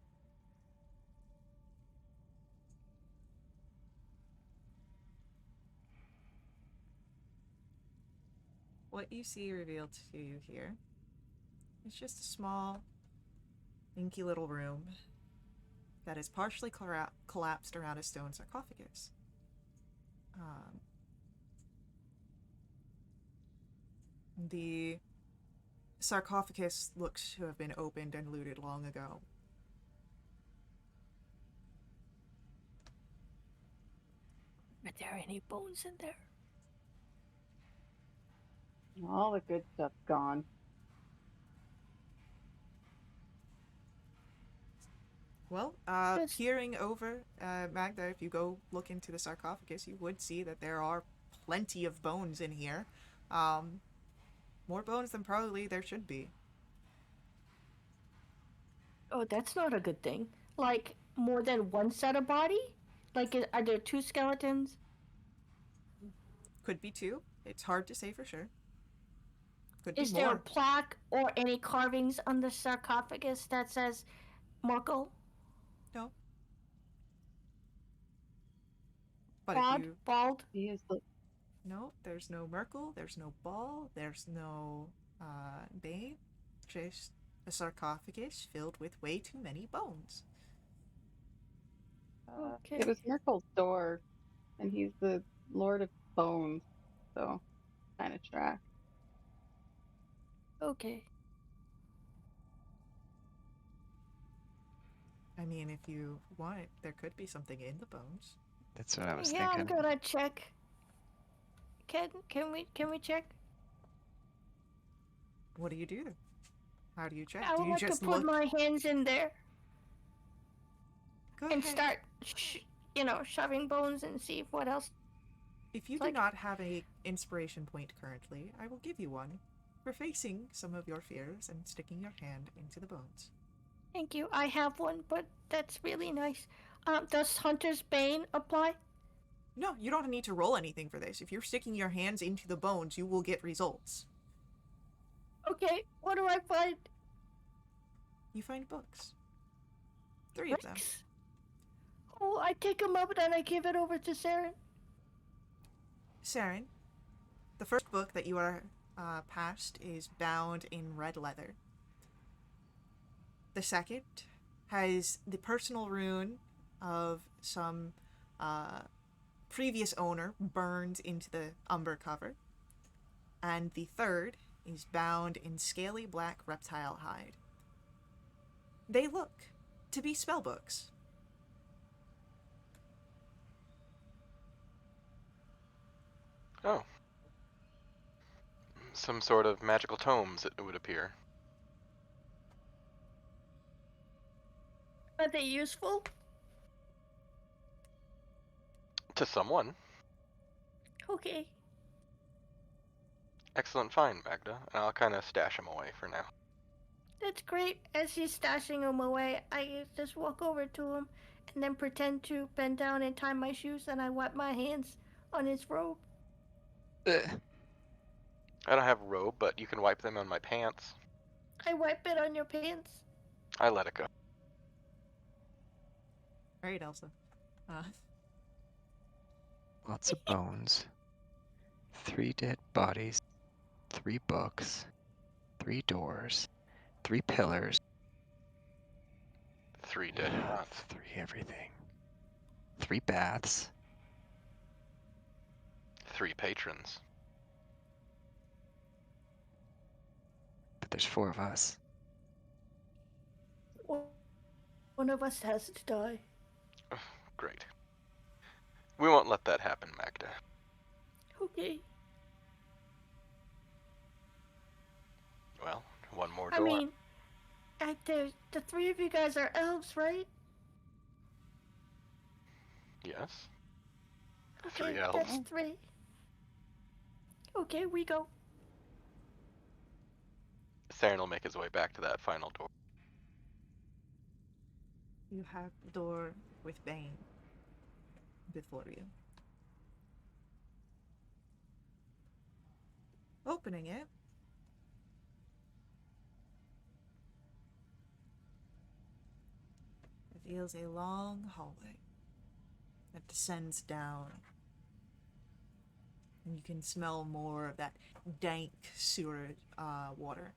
What you see revealed to you here is just a small, inky little room that is partially collapsed around a stone sarcophagus. The sarcophagus looks to have been opened and looted long ago. Are there any bones in there? All the good stuff's gone. Well, Yes. peering over, Magda, if you go look into the sarcophagus, you would see that there are plenty of bones in here. More bones than probably there should be. Oh, that's not a good thing. Like, more than one set of body? Like, are there two skeletons? Could be two. It's hard to say for sure. Could be Is there a more. plaque or any carvings on the sarcophagus that says Marco? No. But if Bald? you... Bald? He is the No, there's no Merkel, there's no Ball, there's no Bane. Just a sarcophagus filled with way too many bones. Okay. It was Merkel's door, and he's the Lord of Bones, so kind of track. Okay. I mean, if you want it, there could be something in the bones. That's what I was Yeah, thinking. I'm gonna check. Can we check? What do you do? How do you check? I Do would you like to just put look? my hands in there Go and ahead. start, shoving bones and see what else. If you do like- not have a inspiration point currently, I will give you one for facing some of your fears and sticking your hand into the bones. Thank you. I have one, but that's really nice. Does Hunter's Bane apply? No, you don't need to roll anything for this. If you're sticking your hands into the bones, you will get results. Okay, what do I find? You find books. 3 of them. Bricks? Oh, I take them up and I give it over to Saren. Saren, the first book that you are passed is bound in red leather. The second has the personal rune of some previous owner burned into the umber cover. And the third is bound in scaly black reptile hide. They look to be spellbooks. Oh. Some sort of magical tomes, it would appear. Are they useful? To someone. Okay. Excellent find, Magda. And I'll kind of stash him away for now. That's great. As he's stashing them away, I just walk over to him and then pretend to bend down and tie my shoes, and I wipe my hands on his robe. Ugh. I don't have a robe, but you can wipe them on my pants. I wipe it on your pants. I let it go. Right, Elsa. Lots of bones. 3 dead bodies. 3 books. 3 doors. 3 pillars. 3 dead yachts. 3 everything. 3 baths. 3 patrons. But there's 4 of us. One of us has to die. Great. We won't let that happen, Magda. Okay. Well, one more I door. mean, the 3 of you guys are elves, right? Yes. Okay, 3 elves. that's 3. Okay, we go. Saren will make his way back to that final door. You have the door with Bane before you. Opening it, reveals a long hallway that descends down. And you can smell more of that dank sewer water.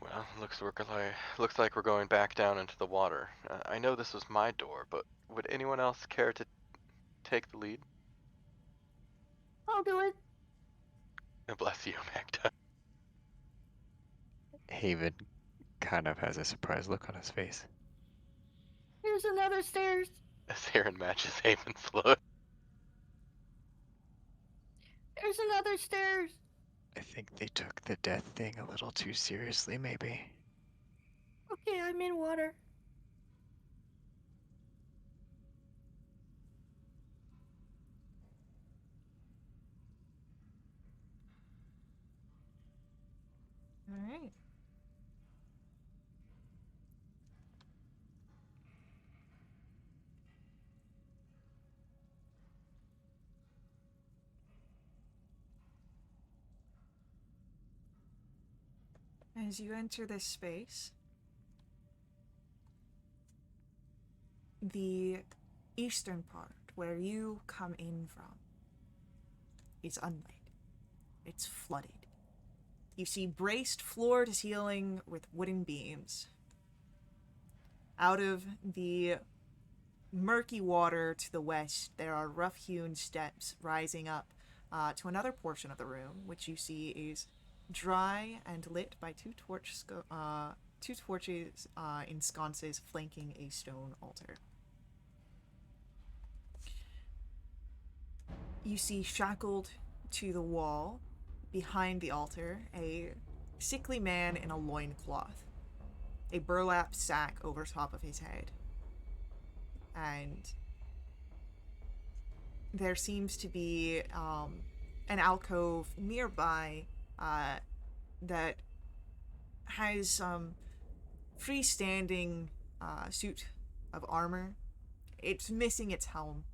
Well, looks like we're going back down into the water. I know this was my door, but would anyone else care to take the lead? I'll do it. Bless you, Magda. Haven kind of has a surprised look on his face. Here's another stairs. Saren matches Haven's look. There's another stairs. I think they took the death thing a little too seriously, maybe. Okay, I'm in water. Alright. As you enter this space, the eastern part where you come in from is unlit. It's flooded. You see braced floor to ceiling with wooden beams. Out of the murky water to the west, there are rough-hewn steps rising up to another portion of the room, which you see is dry and lit by two torches in sconces flanking a stone altar. You see shackled to the wall behind the altar a sickly man in a loincloth, a burlap sack over top of his head. And there seems to be an alcove nearby that has some freestanding suit of armor. It's missing its helm.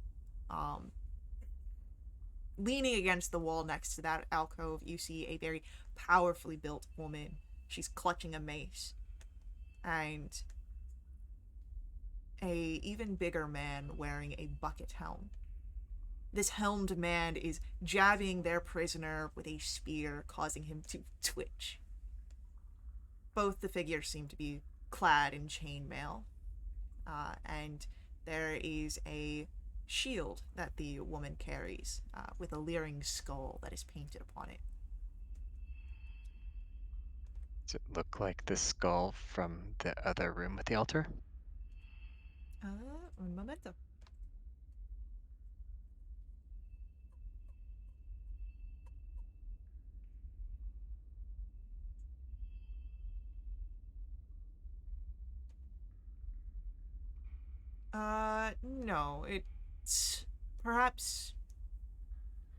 leaning against the wall next to that alcove, you see a very powerfully built woman. She's clutching a mace. And a even bigger man wearing a bucket helm. This helmed man is jabbing their prisoner with a spear, causing him to twitch. Both the figures seem to be clad in chainmail, and there is a shield that the woman carries with a leering skull that is painted upon it. Does it look like the skull from the other room with the altar? Un momento. No, it's perhaps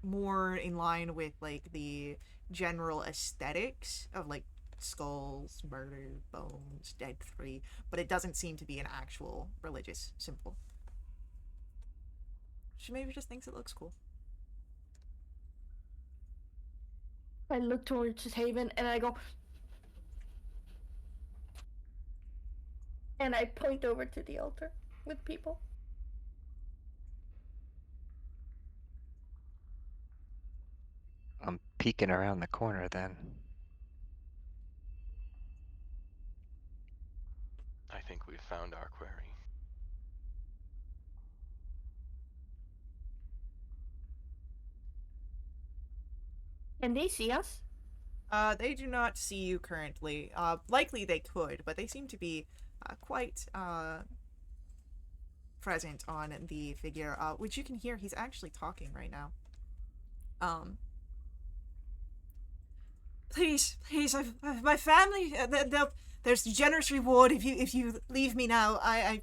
more in line with like the general aesthetics of like skulls, murder, bones, dead three, but it doesn't seem to be an actual religious symbol. She maybe just thinks it looks cool. I look towards Haven and I go, and I point over to the altar with people. I'm peeking around the corner then. I think we've found our quarry. Can they see us? They do not see you currently. Likely they could, but they seem to be quite present on the figure, which you can hear he's actually talking right now. Please, I've my family. There's generous reward if you leave me now. I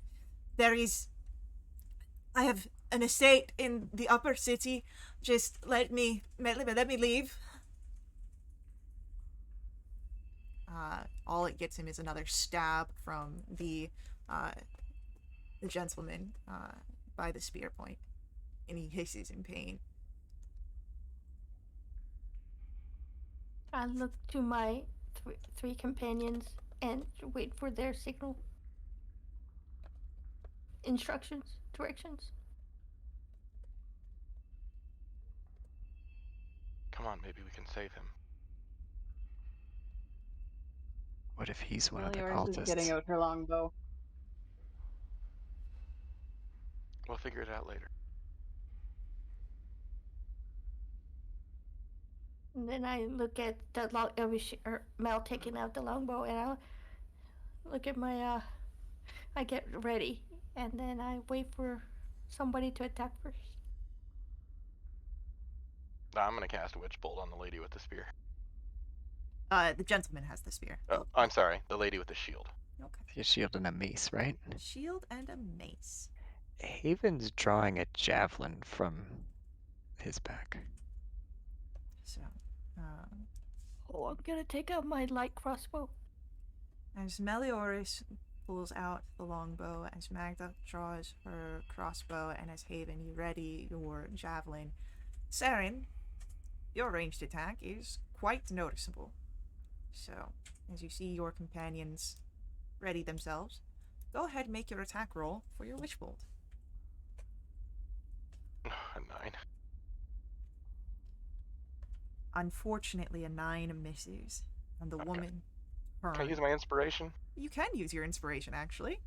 have an estate in the upper city. Just let me leave. All it gets him is another stab from the gentleman by the spear point, and he hisses in pain. I look to my three companions and wait for their signal. Instructions, directions. Come on, maybe we can save him. What if he's one of the Meliors is getting cultists? out her longbow. We'll figure it out later. And then I look at the Mel taking out the longbow, and I look at my I get ready, and then I wait for somebody to attack first. I'm gonna cast a witch bolt on the lady with the spear. The gentleman has the spear. Oh, I'm sorry, the lady with the shield. Okay. A shield and a mace, right? Shield and a mace. Haven's drawing a javelin from his back. So, Oh, I'm gonna take out my light crossbow. as Melioris pulls out the longbow, as Magda draws her crossbow, and as Haven, you ready your javelin, Saren, your ranged attack is quite noticeable. So, as you see your companions ready themselves, go ahead and make your attack roll for your witch bolt. A 9. Unfortunately, a 9 misses, and the Okay. woman Can I use my inspiration? You can use your inspiration, actually.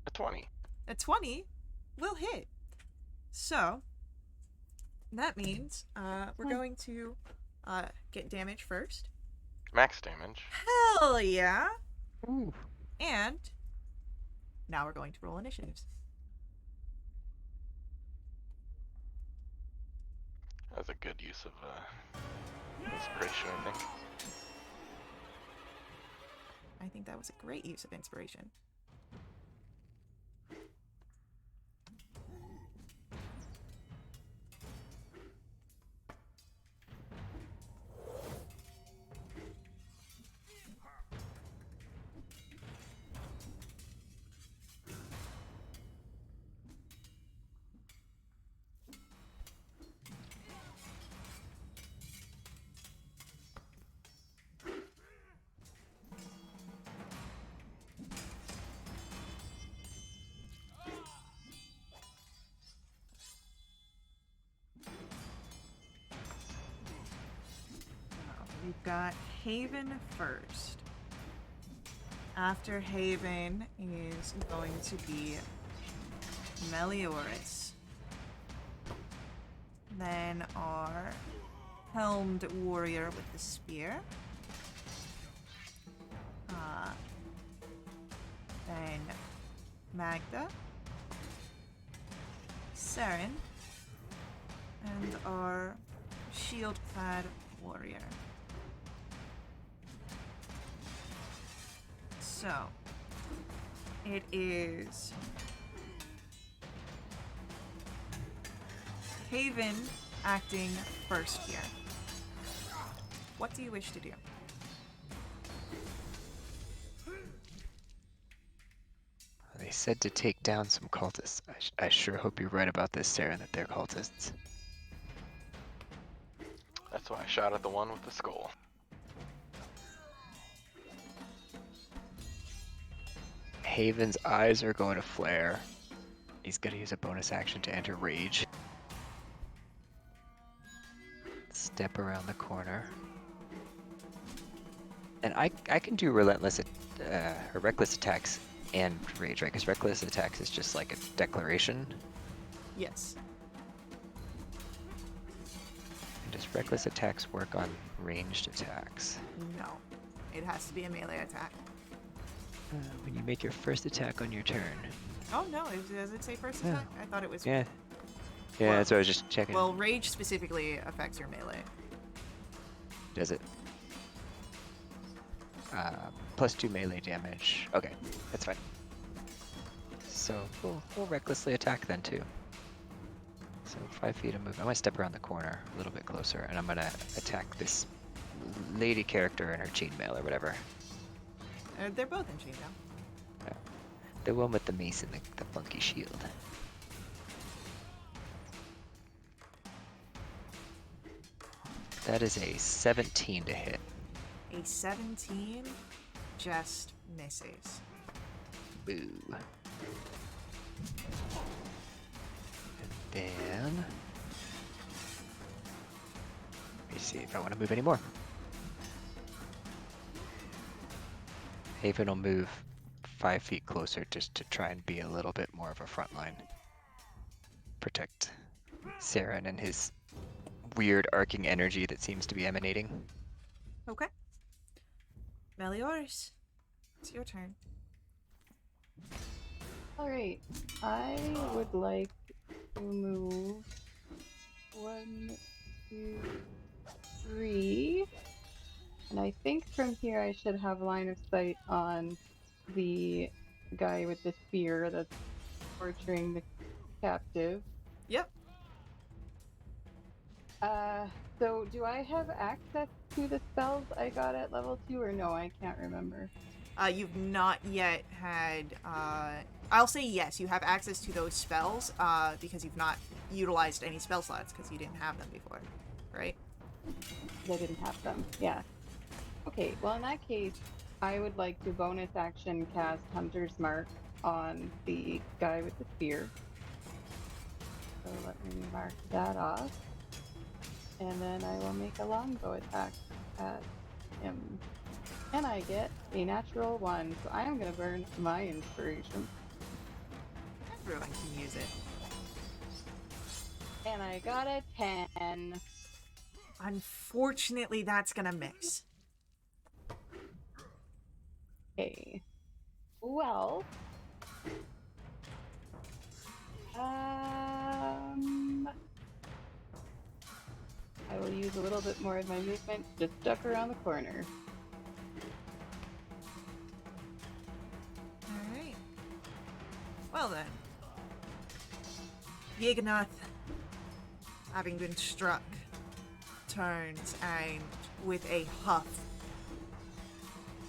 A 20. A 20 will hit. So, that means we're going to get damage first. Max damage. Hell yeah! Ooh. And now we're going to roll initiatives. That's a good use of inspiration, I think. I think that was a great use of inspiration. We've got Haven first. After Haven is going to be Melioras. Then our helmed warrior with the spear. Then Magda. Saren. And our shield-clad warrior. So, it is Haven acting first here. What do you wish to do? They said to take down some cultists. I sure hope you're right about this, Sarah, that they're cultists. That's why I shot at the one with the skull. Haven's eyes are going to flare. He's going to use a bonus action to enter rage. Step around the corner. And I can do relentless or reckless attacks and rage, right? Because reckless attacks is just like a declaration. Yes. And does reckless attacks work on ranged attacks? No. It has to be a melee attack. When you make your first attack on your turn. Oh no, does it say first attack? I thought it was... Yeah. Yeah, Well- that's what I was just checking. Well, rage specifically affects your melee. Does it? +2 melee damage. Okay, that's fine. So we'll recklessly attack then too. So 5 feet of movement. I want to step around the corner a little bit closer, and I'm gonna attack this lady character in her chainmail or whatever. They're both in chainmail. The one with the mace and the funky shield. That is a 17 to hit. A 17 just misses. Boo. And then... let me see if I want to move any more. Haven will move 5 feet closer just to try and be a little bit more of a front line. Protect Saren and his weird arcing energy that seems to be emanating. Okay. Melioras, it's your turn. Alright, I would like to move 1, 2, 3. And I think from here I should have line of sight on the guy with the spear that's torturing the captive. Yep. So do I have access to the spells I got at level 2 or no? I can't remember. You've not yet had, I'll say yes, you have access to those spells, because you've not utilized any spell slots, because you didn't have them before, right? I didn't have them, yeah. Okay, well in that case, I would like to bonus action cast Hunter's Mark on the guy with the spear. So let me mark that off. And then I will make a longbow attack at him. And I get a natural 1, so I am going to burn my inspiration. Everyone can use it. And I got a 10. Unfortunately, that's gonna miss. Okay. Well. I will use a little bit more of my movement to duck around the corner. Alright. Well then. Yignath, having been struck, turns and, with a huff,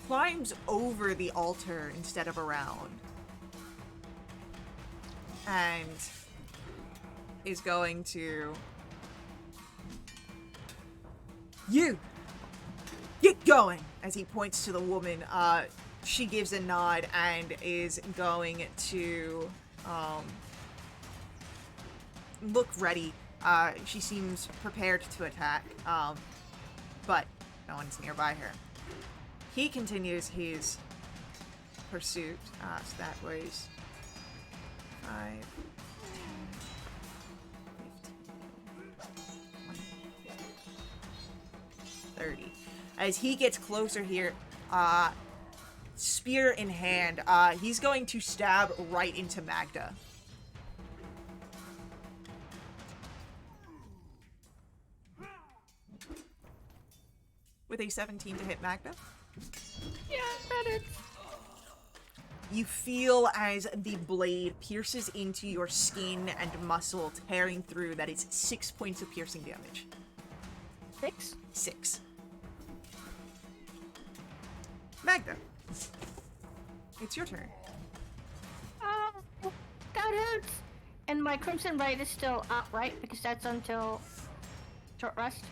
climbs over the altar instead of around. And is going to... You! Get going! As he points to the woman, she gives a nod and is going to, look ready. She seems prepared to attack, but No one's nearby her. He continues his pursuit. So that was 5, 30. As he gets closer here, spear in hand, he's going to stab right into Magda. With a 17 to hit Magda. Yeah, that is. You feel as the blade pierces into your skin and muscle, tearing through. That is 6 points of piercing damage. 6? 6. Magda, it's your turn. Oh, that hurts. And my Crimson Right is still up, right? Because that's until short rest.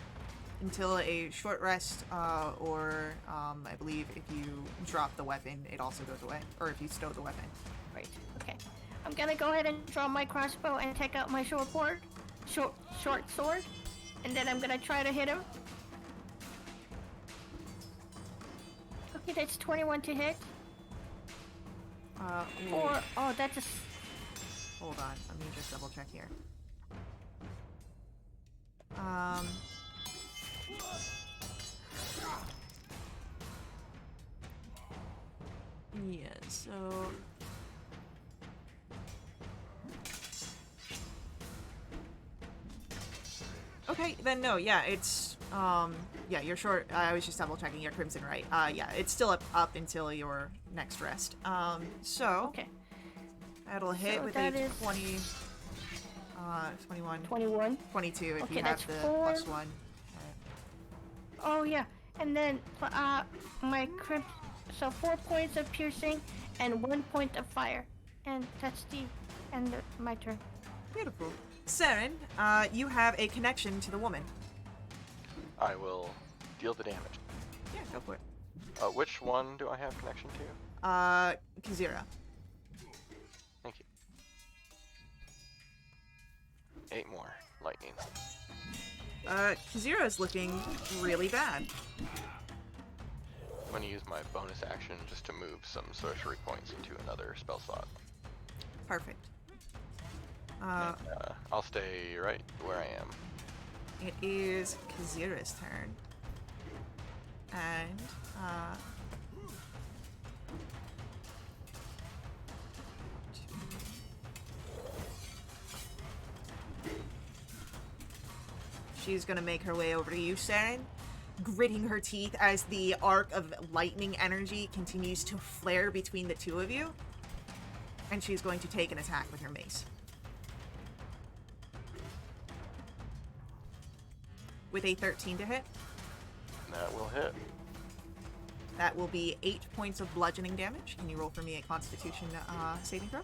Until a short rest, or I believe if you drop the weapon, it also goes away. Or if you stow the weapon. Right. Okay. I'm gonna go ahead and draw my crossbow and take out my short sword, and then I'm gonna try to hit him. Okay, that's 21 to hit. Ooh, Or that's a. hold on, let me just double check here. Yeah, so... Okay, then no, yeah, it's, yeah, you're short, I was just double checking your Crimson Right. Yeah, it's still up until your next rest. So... Okay. That'll hit So with that a is 20, 21, 21. 22 if Okay, you have that's the 4. +1. Oh yeah, and then my crimp. So 4 points of piercing and 1 point of fire, and that's the end of my turn. Beautiful. Saren, you have a connection to the woman. I will deal the damage. Yeah, go for it. Which one do I have connection to? Kazira. Thank you. 8 more lightning. Kazira is looking really bad. I'm going to use my bonus action just to move some sorcery points into another spell slot. Perfect. And, I'll stay right where I am. It is Kazira's turn. And, she's gonna make her way over to you, Saren, gritting her teeth as the arc of lightning energy continues to flare between the two of you. And she's going to take an attack with her mace. With a 13 to hit. That will hit. That will be 8 points of bludgeoning damage. Can you roll for me a Constitution saving throw?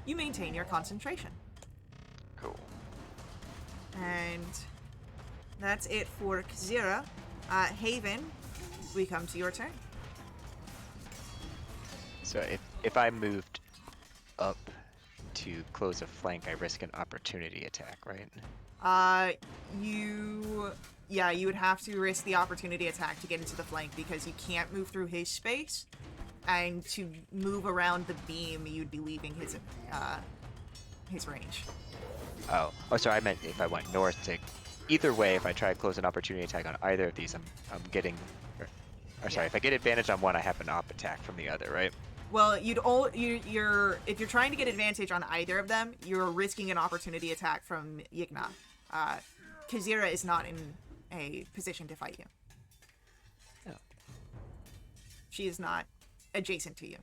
You maintain your concentration. Cool. And that's it for Kazira. Haven, we come to your turn. So if I moved up to close a flank, I risk an opportunity attack, right? You would have to risk the opportunity attack to get into the flank because you can't move through his space, and to move around the beam, you'd be leaving his range. Oh, sorry, I meant if I went north to... Either way, if I try to close an opportunity attack on either of these, I'm getting... Or sorry, if I get advantage on one, I have an op attack from the other, right? Well, if you're trying to get advantage on either of them, you're risking an opportunity attack from Yigna. Kazira is not in a position to fight you. Oh. She is not adjacent to you.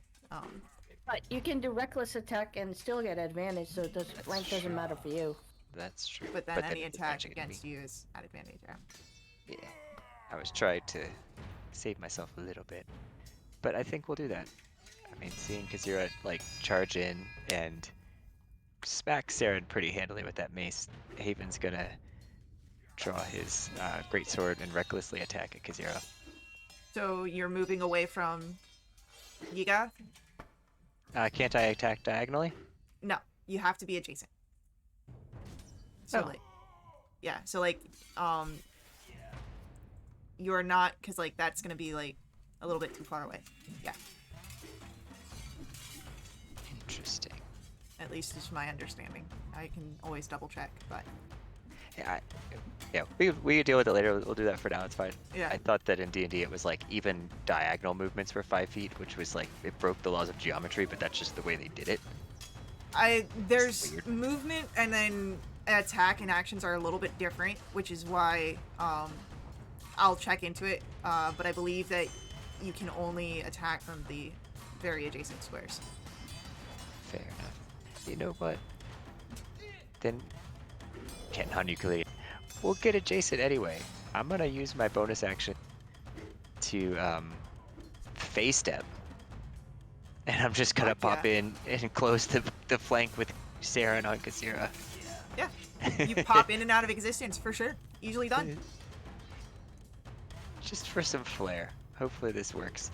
But you can do reckless attack and still get advantage, so the flank doesn't matter for you. That's true. But then any it's attack actually gonna against you is at advantage. Yeah. Yeah. I was trying to save myself a little bit. But I think we'll do that. I mean, seeing Kazira, like, charge in and smack Saren pretty handily with that mace, Haven's gonna draw his greatsword and recklessly attack at Kazira. So you're moving away from Yiga? Can't I attack diagonally? No, you have to be adjacent. So Oh. like, yeah. So like, you're not, because like that's gonna be like a little bit too far away. Yeah. Interesting. At least is my understanding. I can always double check, but Yeah, yeah, we could deal with it later. We'll do that for now. It's fine. yeah. I thought that in D&D it was like even diagonal movements were 5 feet, which was like it broke the laws of geometry, but that's just the way they did it. There's weird. movement and then attack and actions are a little bit different, which is why I'll check into it. But I believe that you can only attack from the very adjacent squares. Fair enough. You know what? Then can't non-nucleate. We'll get adjacent anyway. I'm gonna use my bonus action to phase step, and I'm just gonna Fuck pop yeah. in and close the flank with Saren on Kasira. Yeah. You pop in and out of existence for sure. Easily done. Just for some flair. Hopefully this works.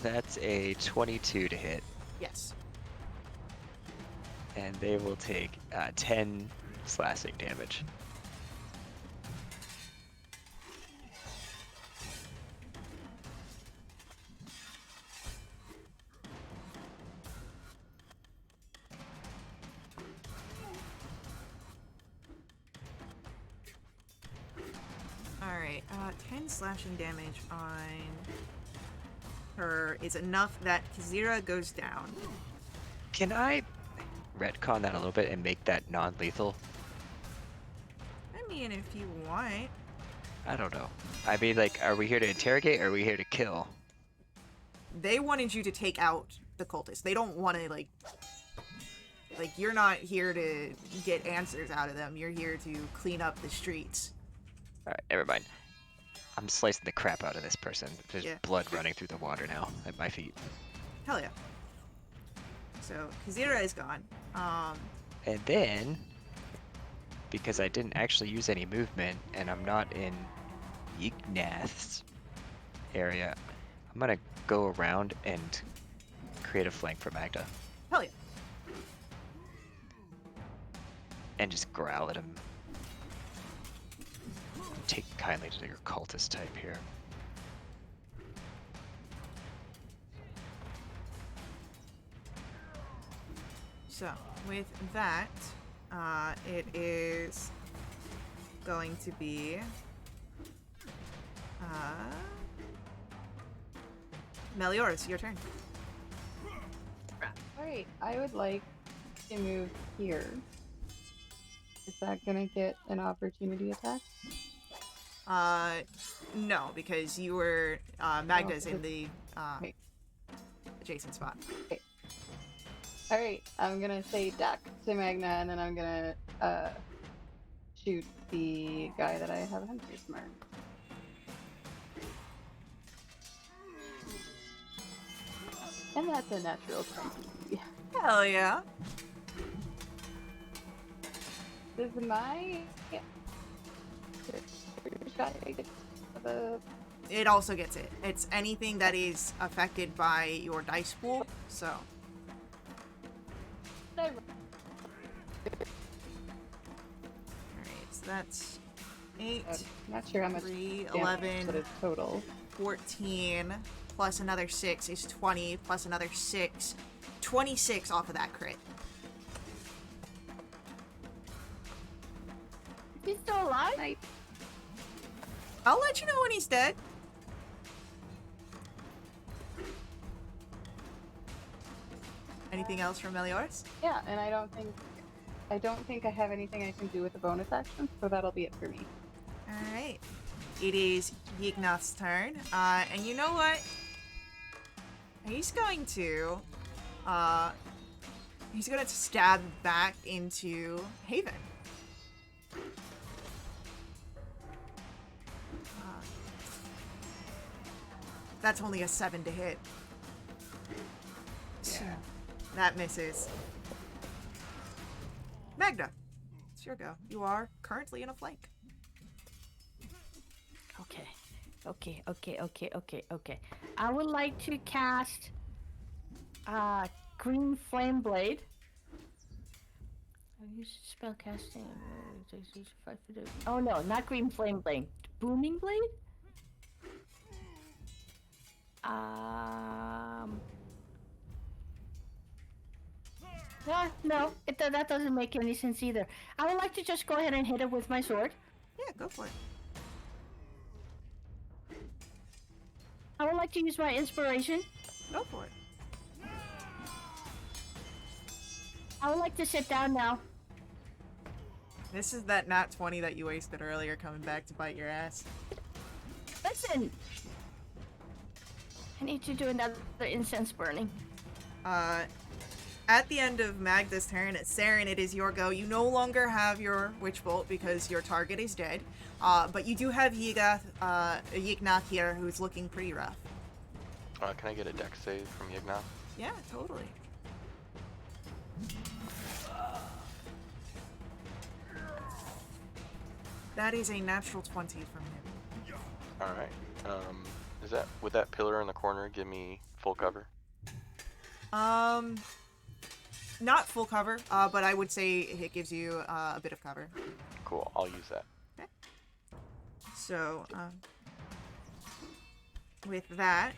That's a 22 to hit, Yes. and they will take 10 slashing damage. Alright, 10 slashing damage on her is enough that Kazira goes down. Can I retcon that a little bit and make that non-lethal? I mean, if you want. I don't know. I mean, like, are we here to interrogate or are we here to kill? They wanted you to take out the cultists. They don't want to, like, you're not here to get answers out of them. You're here to clean up the streets. Alright, never mind. I'm slicing the crap out of this person. There's Yeah. blood running through the water now at my feet. Hell yeah. So, Kazira is gone. And then, because I didn't actually use any movement and I'm not in Ignath's area, I'm gonna go around and create a flank for Magda Hell yeah. and just growl at him. Take kindly to your cultist type here. So, with that, it is going to be Melior, your turn. Alright, I would like to move here. Is that gonna get an opportunity attack? No, because you were Magda's in the Wait. adjacent spot. Alright, I'm gonna say duck to Magna, and then I'm gonna shoot the guy that I have Hunter's Mark. And that's a natural 20. Hell yeah. Does my shot get the It also gets it. It's anything that is affected by your dice pool, so. Alright, so that's 8, not sure how much 3, damage, 11, but it's total. 14, plus another 6 is 20, plus another 6, 26 off of that crit. He's still alive? Nice. I'll let you know when he's dead. Anything else from Melior's? Yeah, and I don't think I have anything I can do with the bonus action, so that'll be it for me. Alright. It is Yignath's turn. And you know what? He's going to stab back into Haven. That's only a 7 to hit. So, that misses. Magda, it's your go. You are currently in a flank. Okay. I would like to cast green flame blade. I use spell casting. Oh no, not green flame blade. Booming blade. No, that doesn't make any sense either. I would like to just go ahead and hit it with my sword. Yeah, go for it. I would like to use my inspiration. Go for it. I would like to sit down now. This is that nat 20 that you wasted earlier coming back to bite your ass. Listen! I need to do another incense burning. At the end of Magda's turn, Saren, it is your go. You no longer have your Witch Bolt because your target is dead. But you do have Yignath here, who's looking pretty rough. Can I get a dex save from Yignath? Yeah, totally. That is a natural 20 from him. All right. Would that pillar in the corner give me full cover? Not full cover, but I would say it gives you a bit of cover. Cool. I'll use that. Okay. So, with that,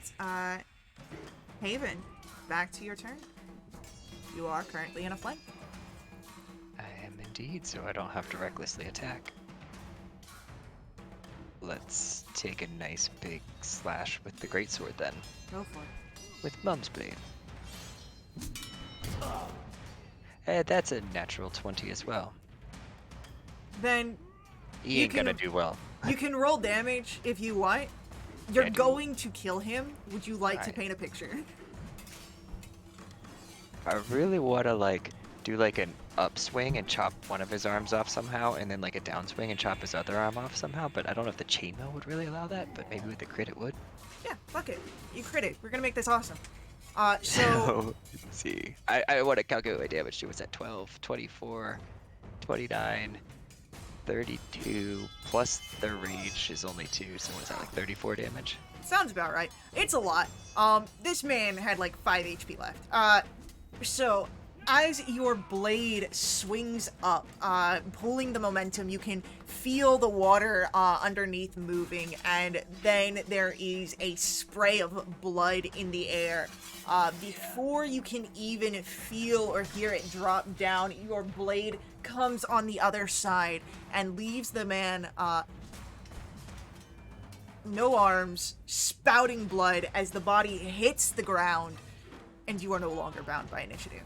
Haven, back to your turn. You are currently in a flank. I am indeed, so I don't have to recklessly attack. Let's take a nice big slash with the greatsword then. Go for it. With Mum's Blade. That's a natural 20 as well. Then He ain't gonna do well. you can roll damage if you want. You're Yeah, dude. going to kill him. Would you like to Right. paint a picture? I really wanna do an upswing and chop one of his arms off somehow, and then a downswing and chop his other arm off somehow, but I don't know if the chainmail would really allow that, but maybe with the crit it would. Yeah, fuck it. You crit it. We're gonna make this awesome. So So, let's see. I want to calculate my damage too. What's that? 12, 24, 29, 32, plus the rage is only 2, so what is that, 34 damage? sounds about right. It's a lot. This man had 5 HP left. So as your blade swings up, pulling the momentum, you can feel the water underneath moving, and then there is a spray of blood in the air. Before you can even feel or hear it drop down, your blade comes on the other side and leaves the man no arms, spouting blood as the body hits the ground, and you are no longer bound by initiative.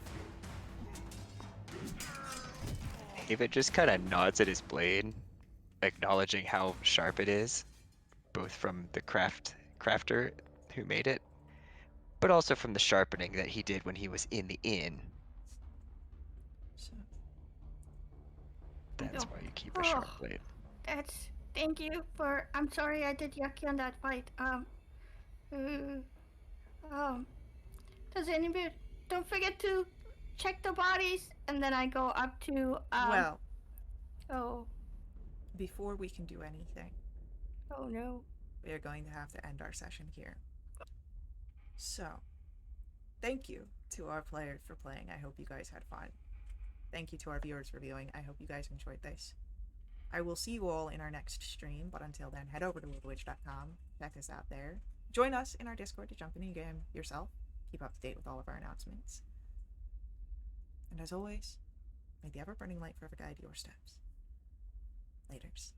Haven just kind of nods at his blade, acknowledging how sharp it is, both from the crafter who made it, but also from the sharpening that he did when he was in the inn. So, That's Oh. why you keep a sharp blade. Thank you for. I'm sorry I did yucky on that fight. Does anybody? Don't forget to check the bodies, and then I go up to. well, Oh. before we can do anything, Oh no. we are going to have to end our session here. So, thank you to our players for playing. I hope you guys had fun. Thank you to our viewers for viewing. I hope you guys enjoyed this. I will see you all in our next stream, but until then, head over to worldwitch.com, check us out there. Join us in our Discord to jump in the game yourself. Keep up to date with all of our announcements. And as always, may the ever-burning light forever guide your steps. Laters.